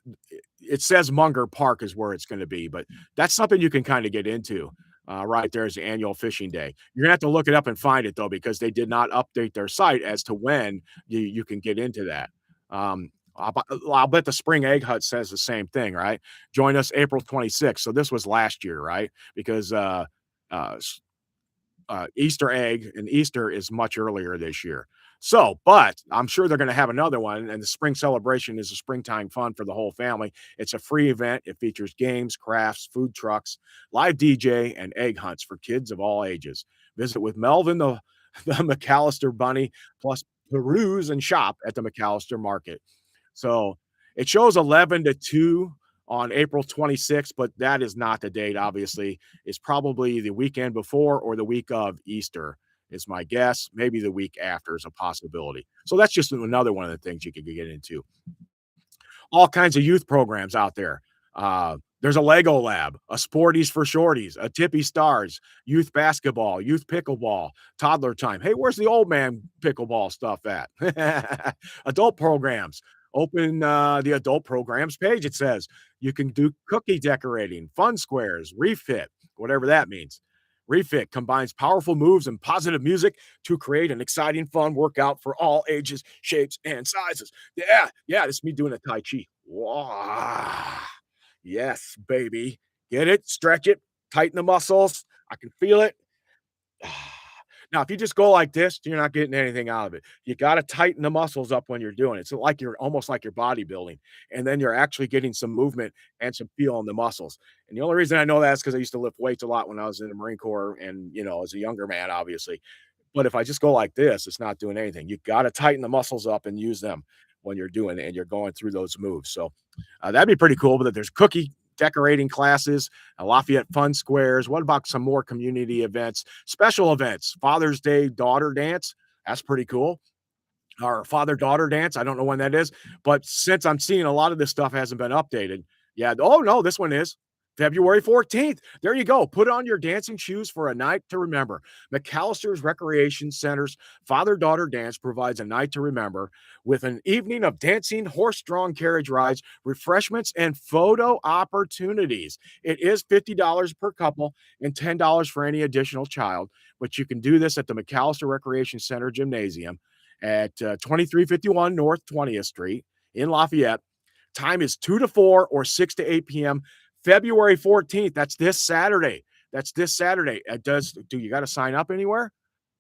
it says Munger Park is where it's going to be, but that's something you can kind of get into. Right there's the annual fishing day. You're gonna have to look it up and find it though, because they did not update their site as to when you can get into that. I'll bet the spring egg hut says the same thing, right? Join us April 26th. So this was last year, right? Because uh, Easter egg and Easter is much earlier this year. So, but I'm sure they're going to have another one. And the spring celebration is a springtime fun for the whole family. It's a free event. It features games, crafts, food trucks, live DJ, and egg hunts for kids of all ages. Visit with Melvin, the McAllister Bunny, plus peruse and shop at the McAllister Market. So it shows 11 to 2 on April 26th, but that is not the date, obviously. It's probably the weekend before or the week of Easter, is my guess. Maybe the week after is a possibility. So that's just another one of the things you could get into. All kinds of youth programs out there. There's a Lego Lab, a Sporties for Shorties, a Tippy Stars, youth basketball, youth pickleball, toddler time. Hey, where's the old man pickleball stuff at? Adult programs. Open the adult programs page. It says you can do cookie decorating, fun squares, refit, whatever that means. Refit combines powerful moves and positive music to create an exciting, fun workout for all ages, shapes, and sizes. Yeah, this is me doing a Tai Chi. Wow. Yes, baby. Get it, stretch it, tighten the muscles. I can feel it. Now, if you just go like this, you're not getting anything out of it. You got to tighten the muscles up when you're doing it. It's like you're almost like you're bodybuilding, and then you're actually getting some movement and some feel in the muscles. And the only reason I know that is because I used to lift weights a lot when I was in the Marine Corps, and as a younger man, obviously. But if I just go like this, it's not doing anything. You got to tighten the muscles up and use them when you're doing it and you're going through those moves. So that'd be pretty cool. But there's cookie decorating classes, Lafayette Fun Squares. What about some more community events, special events? Father's Day daughter dance. That's pretty cool. Our father daughter dance. I don't know when that is, but since I'm seeing a lot of this stuff hasn't been updated. Yeah. Oh, no, this one is. February 14th. There you go. Put on your dancing shoes for a night to remember. McAllister's Recreation Center's father daughter dance provides a night to remember with an evening of dancing, horse drawn carriage rides, refreshments, and photo opportunities. It is $50 per couple and $10 for any additional child, but you can do this at the McAllister Recreation Center Gymnasium at 2351 North 20th Street in Lafayette. Time is 2 to 4 or 6 to 8 p.m. February 14th. That's this Saturday. That's this Saturday. It does do you got to sign up anywhere?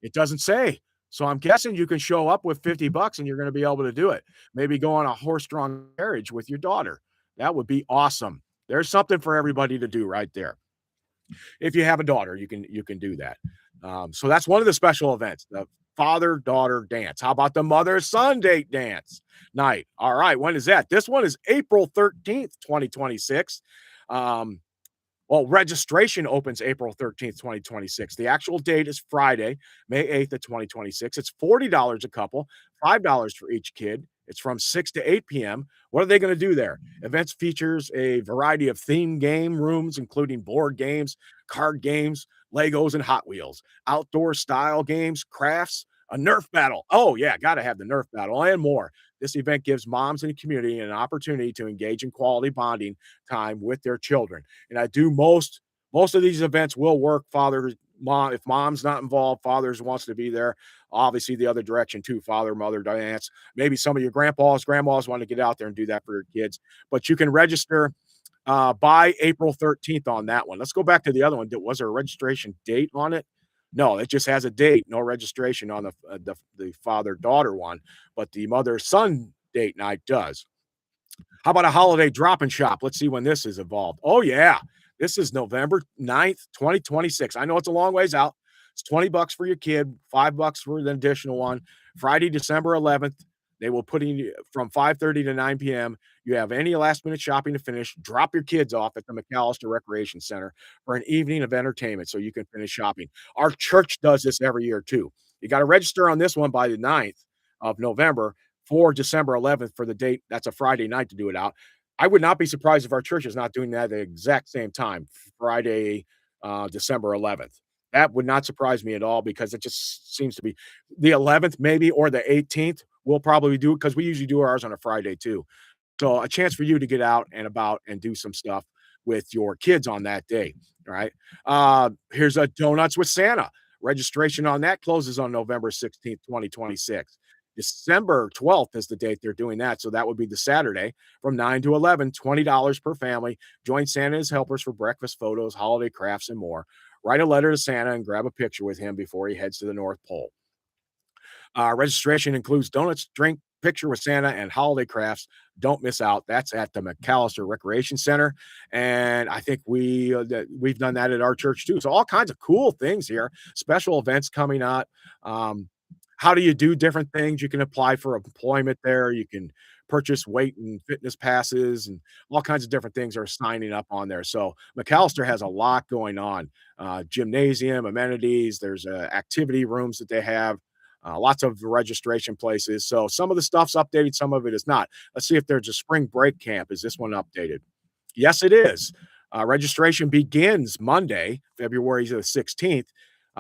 It doesn't say. So I'm guessing you can show up with 50 bucks and you're going to be able to do it. Maybe go on a horse-drawn carriage with your daughter. That would be awesome. There's something for everybody to do right there. If you have a daughter, you can do that. So that's one of the special events, the father-daughter dance. How about the mother-son date dance night? All right, when is that? This one is April 13th, 2026. Um, well, registration opens April 13th, 2026. The actual date is Friday, May 8th of 2026. It's $40 a couple, $5 for each kid. It's from 6 to 8 p.m. What are they going to do there? Events features a variety of theme game rooms, including board games, card games, Legos, and Hot Wheels, outdoor style games, crafts, a Nerf battle. Oh, yeah, got to have the Nerf battle and more. This event gives moms in the community an opportunity to engage in quality bonding time with their children. And I do most of these events will work. Father, mom, if mom's not involved, fathers wants to be there. Obviously, the other direction too, father, mother dance. Maybe some of your grandmas want to get out there and do that for your kids. But you can register by April 13th on that one. Let's go back to the other one. Was there a registration date on it? No, it just has a date, no registration on the father daughter one, but the mother son date night does. How about a holiday drop and shop? Let's see when this is involved. Oh, yeah. This is November 9th, 2026. I know it's a long ways out. It's 20 bucks for your kid, 5 bucks for the additional one. Friday, December 11th, they will put in from 5:30 to 9 p.m. You have any last minute shopping to finish, drop your kids off at the McAllister Recreation Center for an evening of entertainment so you can finish shopping. Our church does this every year too. You got to register on this one by the 9th of November for December 11th for the date. That's a Friday night to do it out. I would not be surprised if our church is not doing that at the exact same time, Friday, December 11th. That would not surprise me at all because it just seems to be the 11th, maybe, or the 18th. We'll probably do it because we usually do ours on a Friday too. So a chance for you to get out and about and do some stuff with your kids on that day. All right. Here's a Donuts with Santa. Registration on that closes on November 16th, 2026. December 12th is the date they're doing that. So that would be the Saturday from 9 to 11, $20 per family. Join Santa and his helpers for breakfast photos, holiday crafts, and more. Write a letter to Santa and grab a picture with him before he heads to the North Pole. Registration includes donuts, drink, picture with Santa, and holiday crafts. Don't miss out. That's at the McAllister Recreation Center, and I think we've done that at our church too. So all kinds of cool things here. Special events coming up. Um, how do you do different things? You can apply for employment there. You can purchase weight and fitness passes, and all kinds of different things are signing up on there. So McAllister has a lot going on. Gymnasium, amenities. There's activity rooms that they have. Lots of registration places. So some of the stuff's updated, some of it is not. Let's see if there's a spring break camp. Is this one updated? Yes, it is. Registration begins Monday, February the 16th.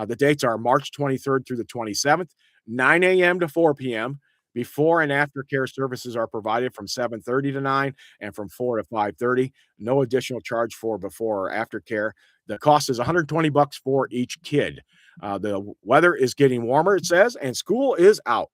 The dates are March 23rd through the 27th, 9 a.m. to 4 p.m. Before and after care services are provided from 7:30 to 9 and from 4 to 5:30. No additional charge for before or after care. The cost is 120 bucks for each kid. The weather is getting warmer, it says, and school is out.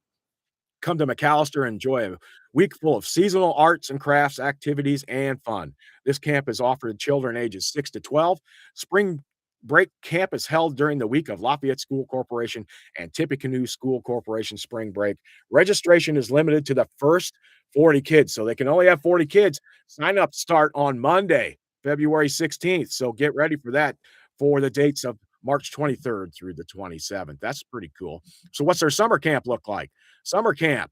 Come to McAllister and enjoy a week full of seasonal arts and crafts, activities, and fun. This camp is offered to children ages 6 to 12. Spring break camp is held during the week of Lafayette School Corporation and Tippecanoe School Corporation spring break. Registration is limited to the first 40 kids, so they can only have 40 kids. Sign up start on Monday, February 16th. So get ready for that for the dates of March 23rd through the 27th. That's pretty cool. So what's their summer camp look like? Summer camp.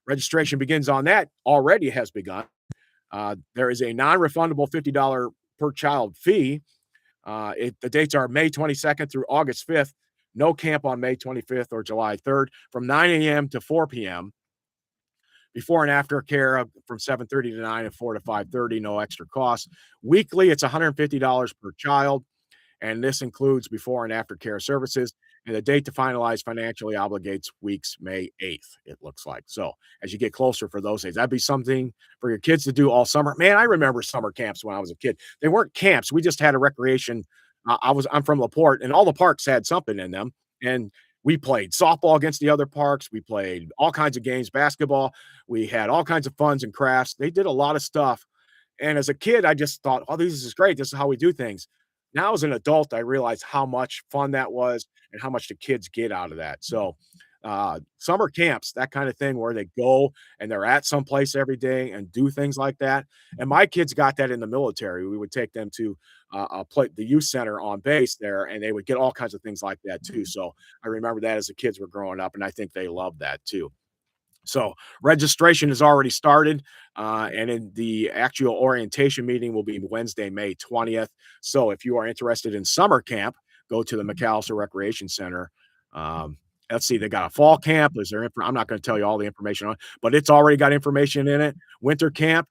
Registration begins on that, already has begun. There is a non-refundable $50 per child fee. The dates are May 22nd through August 5th. No camp on May 25th or July 3rd from 9 a.m. to 4 p.m. before and after care from 7:30 to 9 and 4 to 5:30, no extra cost. Weekly, it's $150 per child, and this includes before and after care services. And the date to finalize financially obligates weeks May 8th, it looks like. So as you get closer for those days, that'd be something for your kids to do all summer. Man, I remember summer camps when I was a kid. They weren't camps. We just had a recreation. I'm from LaPorte, and all the parks had something in them. And we played softball against the other parks. We played all kinds of games, basketball. We had all kinds of funs and crafts. They did a lot of stuff, and as a kid, I just thought, "Oh, this is great. This is how we do things." Now as an adult, I realized how much fun that was and how much the kids get out of that. So, summer camps, that kind of thing where they go and they're at some place every day and do things like that. And my kids got that in the military. We would take them to play the youth center on base there, and they would get all kinds of things like that too. So I remember that as the kids were growing up, and I think they loved that too. So registration has already started, and in the actual orientation meeting will be Wednesday, May 20th. So if you are interested in summer camp, go to the McAllister Recreation Center. Let's see, they got a fall camp. Is there? I'm not going to tell you all the information on, it, but it's already got information in it. Winter camp,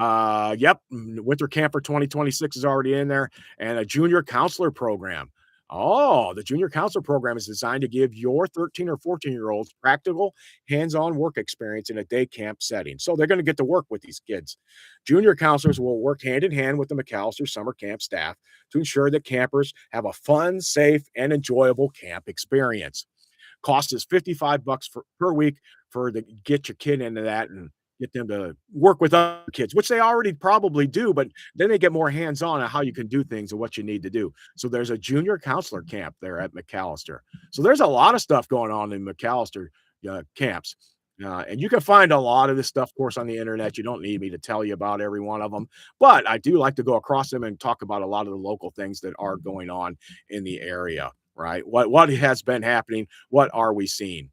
yep, winter camp for 2026 is already in there, and a junior counselor program. Oh, the junior counselor program is designed to give your 13 or 14-year-olds practical, hands-on work experience in a day camp setting. So they're going to get to work with these kids. Junior counselors will work hand in hand with the McAllister summer camp staff to ensure that campers have a fun, safe, and enjoyable camp experience. Cost is 55 bucks per week for the get your kid into that and get them to work with other kids, which they already probably do, but then they get more hands-on how you can do things and what you need to do. So there's a junior counselor camp there at McAllister. So there's a lot of stuff going on in McAllister camps. And you can find a lot of this stuff, of course, on the internet. You don't need me to tell you about every one of them, but I do like to go across them and talk about a lot of the local things that are going on in the area, right? What has been happening? What are we seeing?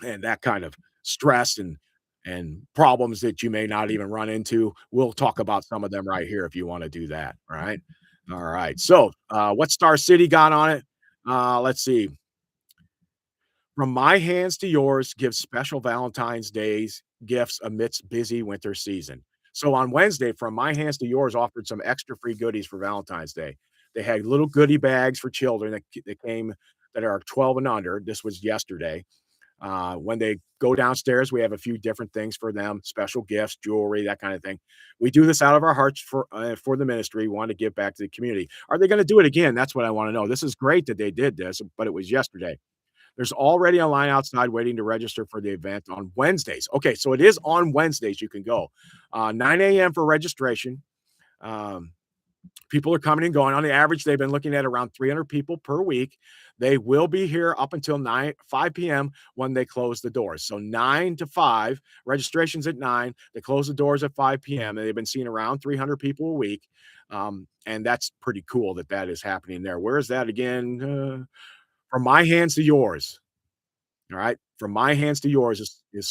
And that kind of stress and problems that you may not even run into. We'll talk about some of them right here if you want to do that. Right. All right. So, what Star City got on it? Let's see. From my hands to yours, give special Valentine's Days gifts amidst busy winter season. So on Wednesday, From My Hands to Yours offered some extra free goodies for Valentine's Day. They had little goodie bags for children that came that are 12 and under. This was yesterday. When they go downstairs, we have a few different things for them, special gifts, jewelry, that kind of thing. We do this out of our hearts for the ministry. We want to give back to the community. Are they going to do it again? That's what I want to know. This is great that they did this, but it was yesterday. There's already a line outside waiting to register for the event on Wednesdays. Okay, so it is on Wednesdays you can go. 9 a.m. for registration. Um, People are coming and going. On the average, they've been looking at around 300 people per week. They will be here up until 5 p.m. when they close the doors. So 9 to 5, registration's at 9. They close the doors at 5 p.m. And they've been seeing around 300 people a week. And that's pretty cool that that is happening there. Where is that again? From My Hands to Yours. All right. From My Hands to Yours is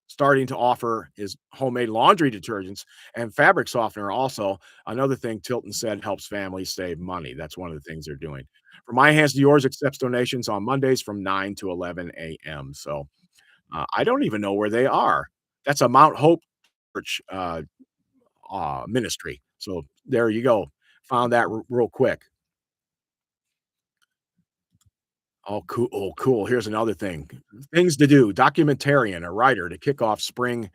starting to offer is homemade laundry detergents and fabric softener also. Another thing Tilton said helps families save money. That's one of the things they're doing. From My Hands to Yours accepts donations on Mondays from 9 to 11 a.m. So I don't even know where they are. That's a Mount Hope Church ministry. So there you go. Found that real quick. Oh, cool. Oh, cool. Here's another thing. Things to do. Documentarian, a writer to kick off spring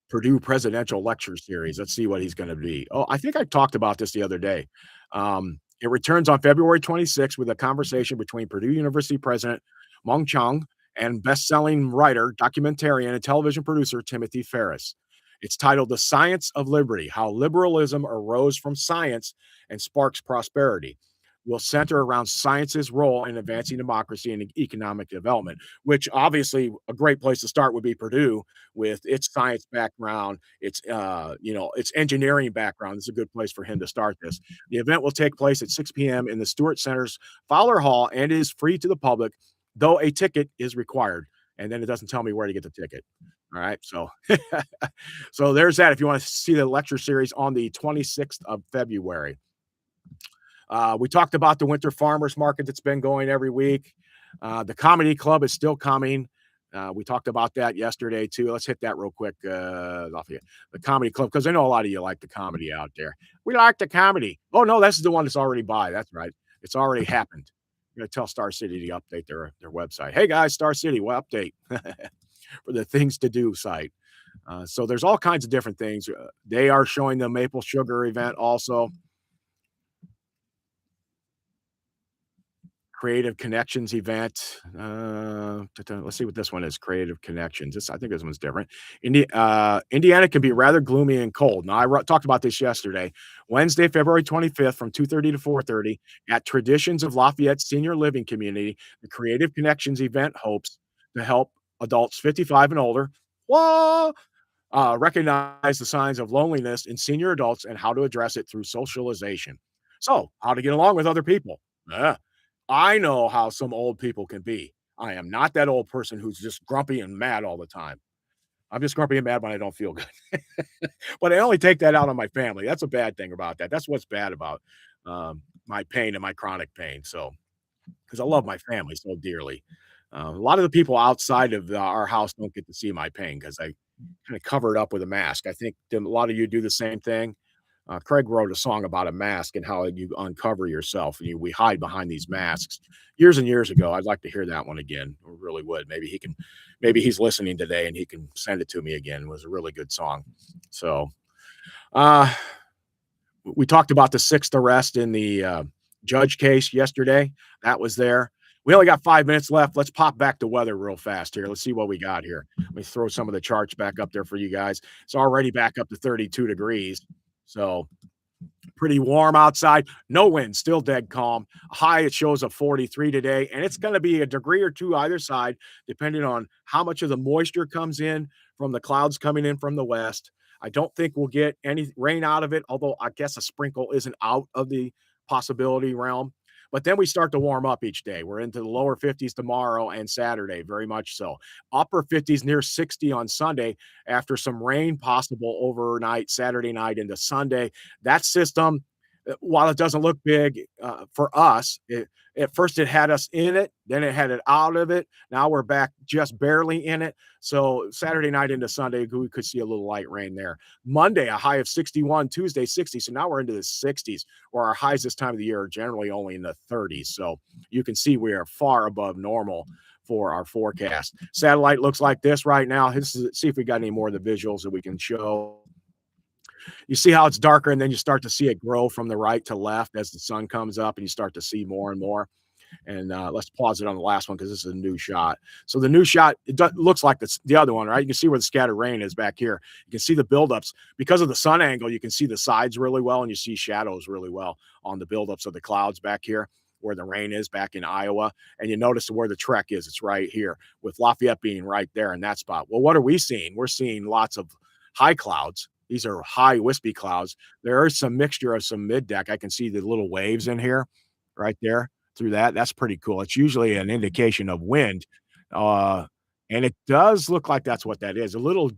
Purdue presidential lecture series. Let's see what he's going to be. Oh, I think I talked about this the other day. It returns on February 26th with a conversation between Purdue University President Mong Chung and best-selling writer, documentarian, and television producer Timothy Ferris. It's titled "The Science of Liberty: How Liberalism Arose from Science and Sparks Prosperity." Will center around science's role in advancing democracy and economic development, which obviously a great place to start would be Purdue with its science background, its engineering background. It's a good place for him to start this. The event will take place at 6 p.m. in the Stewart Center's Fowler Hall and is free to the public, though a ticket is required. And then it doesn't tell me where to get the ticket. All right. So, so there's that. If you want to see the lecture series on the 26th of February. We talked about the winter farmers market that's been going every week. The comedy club is still coming. We talked about that yesterday too. Let's hit that real quick. Lafayette, the comedy club, because I know a lot of you like the comedy out there. We like the comedy. Oh no, that's the one that's already by. That's right. It's already happened. I'm gonna tell Star City to update their website. Hey guys, Star City, what update for the things to do site? So there's all kinds of different things. They are showing the maple sugar event also. Creative Connections event. Let's see what this one is. Creative Connections. I think this one's different. Indiana can be rather gloomy and cold. Now, talked about this yesterday. Wednesday, February 25th, from 2:30 to 4:30, at Traditions of Lafayette Senior Living Community, the Creative Connections event hopes to help adults 55 and older. Whoa, recognize the signs of loneliness in senior adults and how to address it through socialization. So, how to get along with other people. Yeah. I know how some old people can be. I am not that old person who's just grumpy and mad all the time. I'm just grumpy and mad when I don't feel good. But I only take that out on my family. That's a bad thing about that. That's what's bad about my pain and my chronic pain. So, because I love my family so dearly. A lot of the people outside of our house don't get to see my pain because I kind of cover it up with a mask. I think that a lot of you do the same thing. Craig wrote a song about a mask and how you uncover yourself. And we hide behind these masks years and years ago. I'd like to hear that one again. I really would. Maybe he's listening today and he can send it to me again. It was a really good song. So, uh, we talked about the sixth arrest in the judge case yesterday. That was there. We only got 5 minutes left. Let's pop back to weather real fast here. Let's see what we got here. Let me throw some of the charts back up there for you guys. It's already back up to 32 degrees. So pretty warm outside. No wind, still dead calm. High, it shows a 43 today, and it's going to be a degree or two either side, depending on how much of the moisture comes in from the clouds coming in from the west. I don't think we'll get any rain out of it, although I guess a sprinkle isn't out of the possibility realm. But then we start to warm up each day. We're into the lower 50s tomorrow and Saturday, very much so. Upper 50s near 60 on Sunday after some rain possible overnight, Saturday night into Sunday. That system, while it doesn't look big for us, at first it had us in it, then it had it out of it. Now we're back just barely in it. So Saturday night into Sunday, we could see a little light rain there. Monday, a high of 61, Tuesday, 60. So now we're into the 60s, where our highs this time of the year are generally only in the 30s. So you can see we are far above normal for our forecast. Satellite looks like this right now. See if we got any more of the visuals that we can show. You see how it's darker, and then you start to see it grow from the right to left as the sun comes up, and you start to see more and more. And let's pause it on the last one because this is a new shot. So the new shot, looks like the other one, right? You can see where the scattered rain is back here. You can see the buildups. Because of the sun angle, you can see the sides really well, and you see shadows really well on the buildups of the clouds back here where the rain is back in Iowa. And you notice where the trek is. It's right here, with Lafayette being right there in that spot. Well, what are we seeing? We're seeing lots of high clouds. These are high wispy clouds. There is some mixture of some mid deck. I can see the little waves in here right there through that. That's pretty cool. It's usually an indication of wind. Uh, and it does look like that's what that is. A little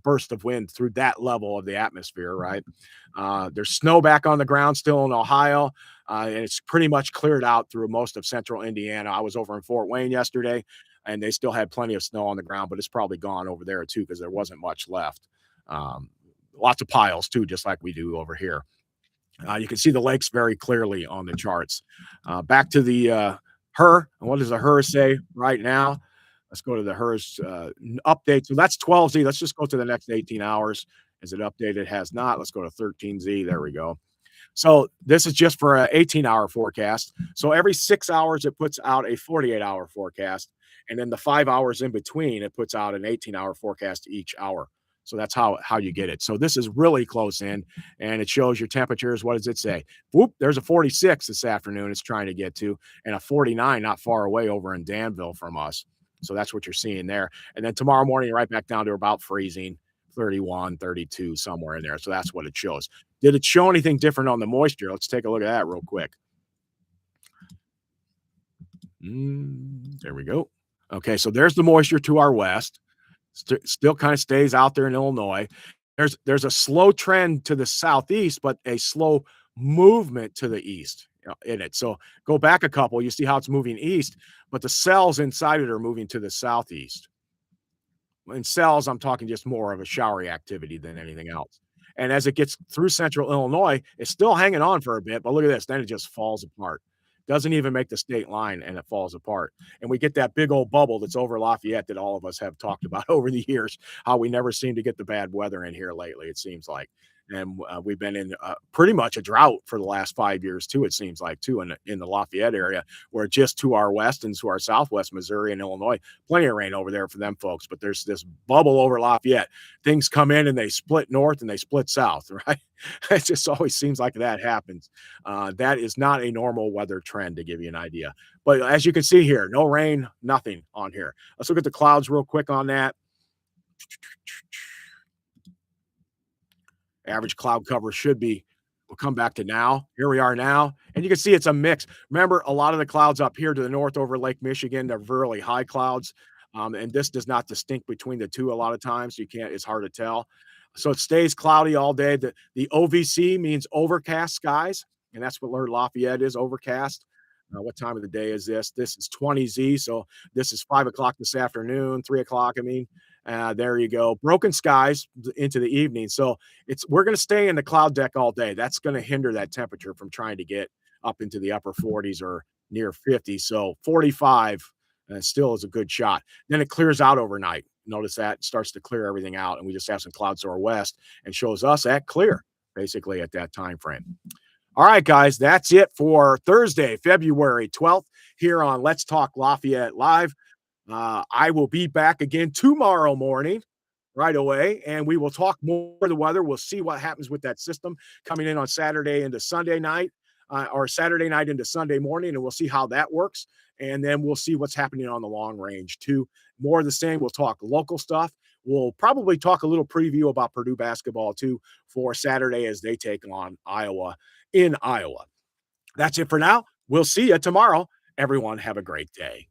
burst of wind through that level of the atmosphere, right? There's snow back on the ground still in Ohio, and it's pretty much cleared out through most of central Indiana. I was over in Fort Wayne yesterday, and they still had plenty of snow on the ground, but it's probably gone over there too because there wasn't much left. Lots of piles too, just like we do over here. You can see the lakes very clearly on the charts. Back to the HER. And what does the HER say right now? Let's go to the HER's update. So that's 12Z. Let's just go to the next 18 hours. Is it updated? It has not. Let's go to 13Z. There we go. So this is just for an 18-hour forecast. So every 6 hours, it puts out a 48-hour forecast. And then the 5 hours in between, it puts out an 18-hour forecast each hour. So that's how you get it. So this is really close in, and it shows your temperatures. What does it say? Whoop, there's a 46 this afternoon it's trying to get to, and a 49 not far away over in Danville from us. So that's what you're seeing there. And then tomorrow morning, right back down to about freezing, 31, 32, somewhere in there. So that's what it shows. Did it show anything different on the moisture? Let's take a look at that real quick. There we go. Okay, so there's the moisture to our west. Still kind of stays out there in Illinois. There's a slow trend to the southeast, but a slow movement to the east. in it. So go back a couple, you see how it's moving east, but the cells inside it are moving to the southeast. In cells, I'm talking just more of a showery activity than anything else. And as it gets through central Illinois, it's still hanging on for a bit, but look at this, then it just falls apart. Doesn't even make the state line and it falls apart. And we get that big old bubble that's over Lafayette that all of us have talked about over the years, how we never seem to get the bad weather in here lately, it seems like. And we've been in pretty much a drought for the last 5 years too. It seems like too in the Lafayette area, where just to our west and to our southwest, Missouri and Illinois, plenty of rain over there for them folks. But there's this bubble over Lafayette. Things come in and they split north and they split south, right? It just always seems like that happens. That is not a normal weather trend, to give you an idea. But as you can see here, no rain, nothing on here. Let's look at the clouds real quick on that. Average cloud cover should be, we'll come back to now. Here we are now, and you can see it's a mix. Remember, a lot of the clouds up here to the north over Lake Michigan, they're really high clouds, and this does not distinct between the two a lot of times. You can't, it's hard to tell. So it stays cloudy all day. The OVC means overcast skies, and that's what Lafayette is, overcast. What time of the day is this? This is 20Z, so this is 5 o'clock this afternoon, 3 o'clock. I mean, there you go. Broken skies into the evening. So we're going to stay in the cloud deck all day. That's going to hinder that temperature from trying to get up into the upper 40s or near 50. So 45 still is a good shot. Then it clears out overnight. Notice that it starts to clear everything out, and we just have some clouds to our west and shows us at clear basically at that time frame. All right, guys, that's it for Thursday, February 12th here on Let's Talk Lafayette Live. I will be back again tomorrow morning right away, and we will talk more of the weather. We'll see what happens with that system coming in on Saturday into Sunday night, or Saturday night into Sunday morning, and we'll see how that works. And then we'll see what's happening on the long range too. More of the same. We'll talk local stuff. We'll probably talk a little preview about Purdue basketball too for Saturday as they take on Iowa in Iowa. That's it for now. We'll see you tomorrow. Everyone have a great day.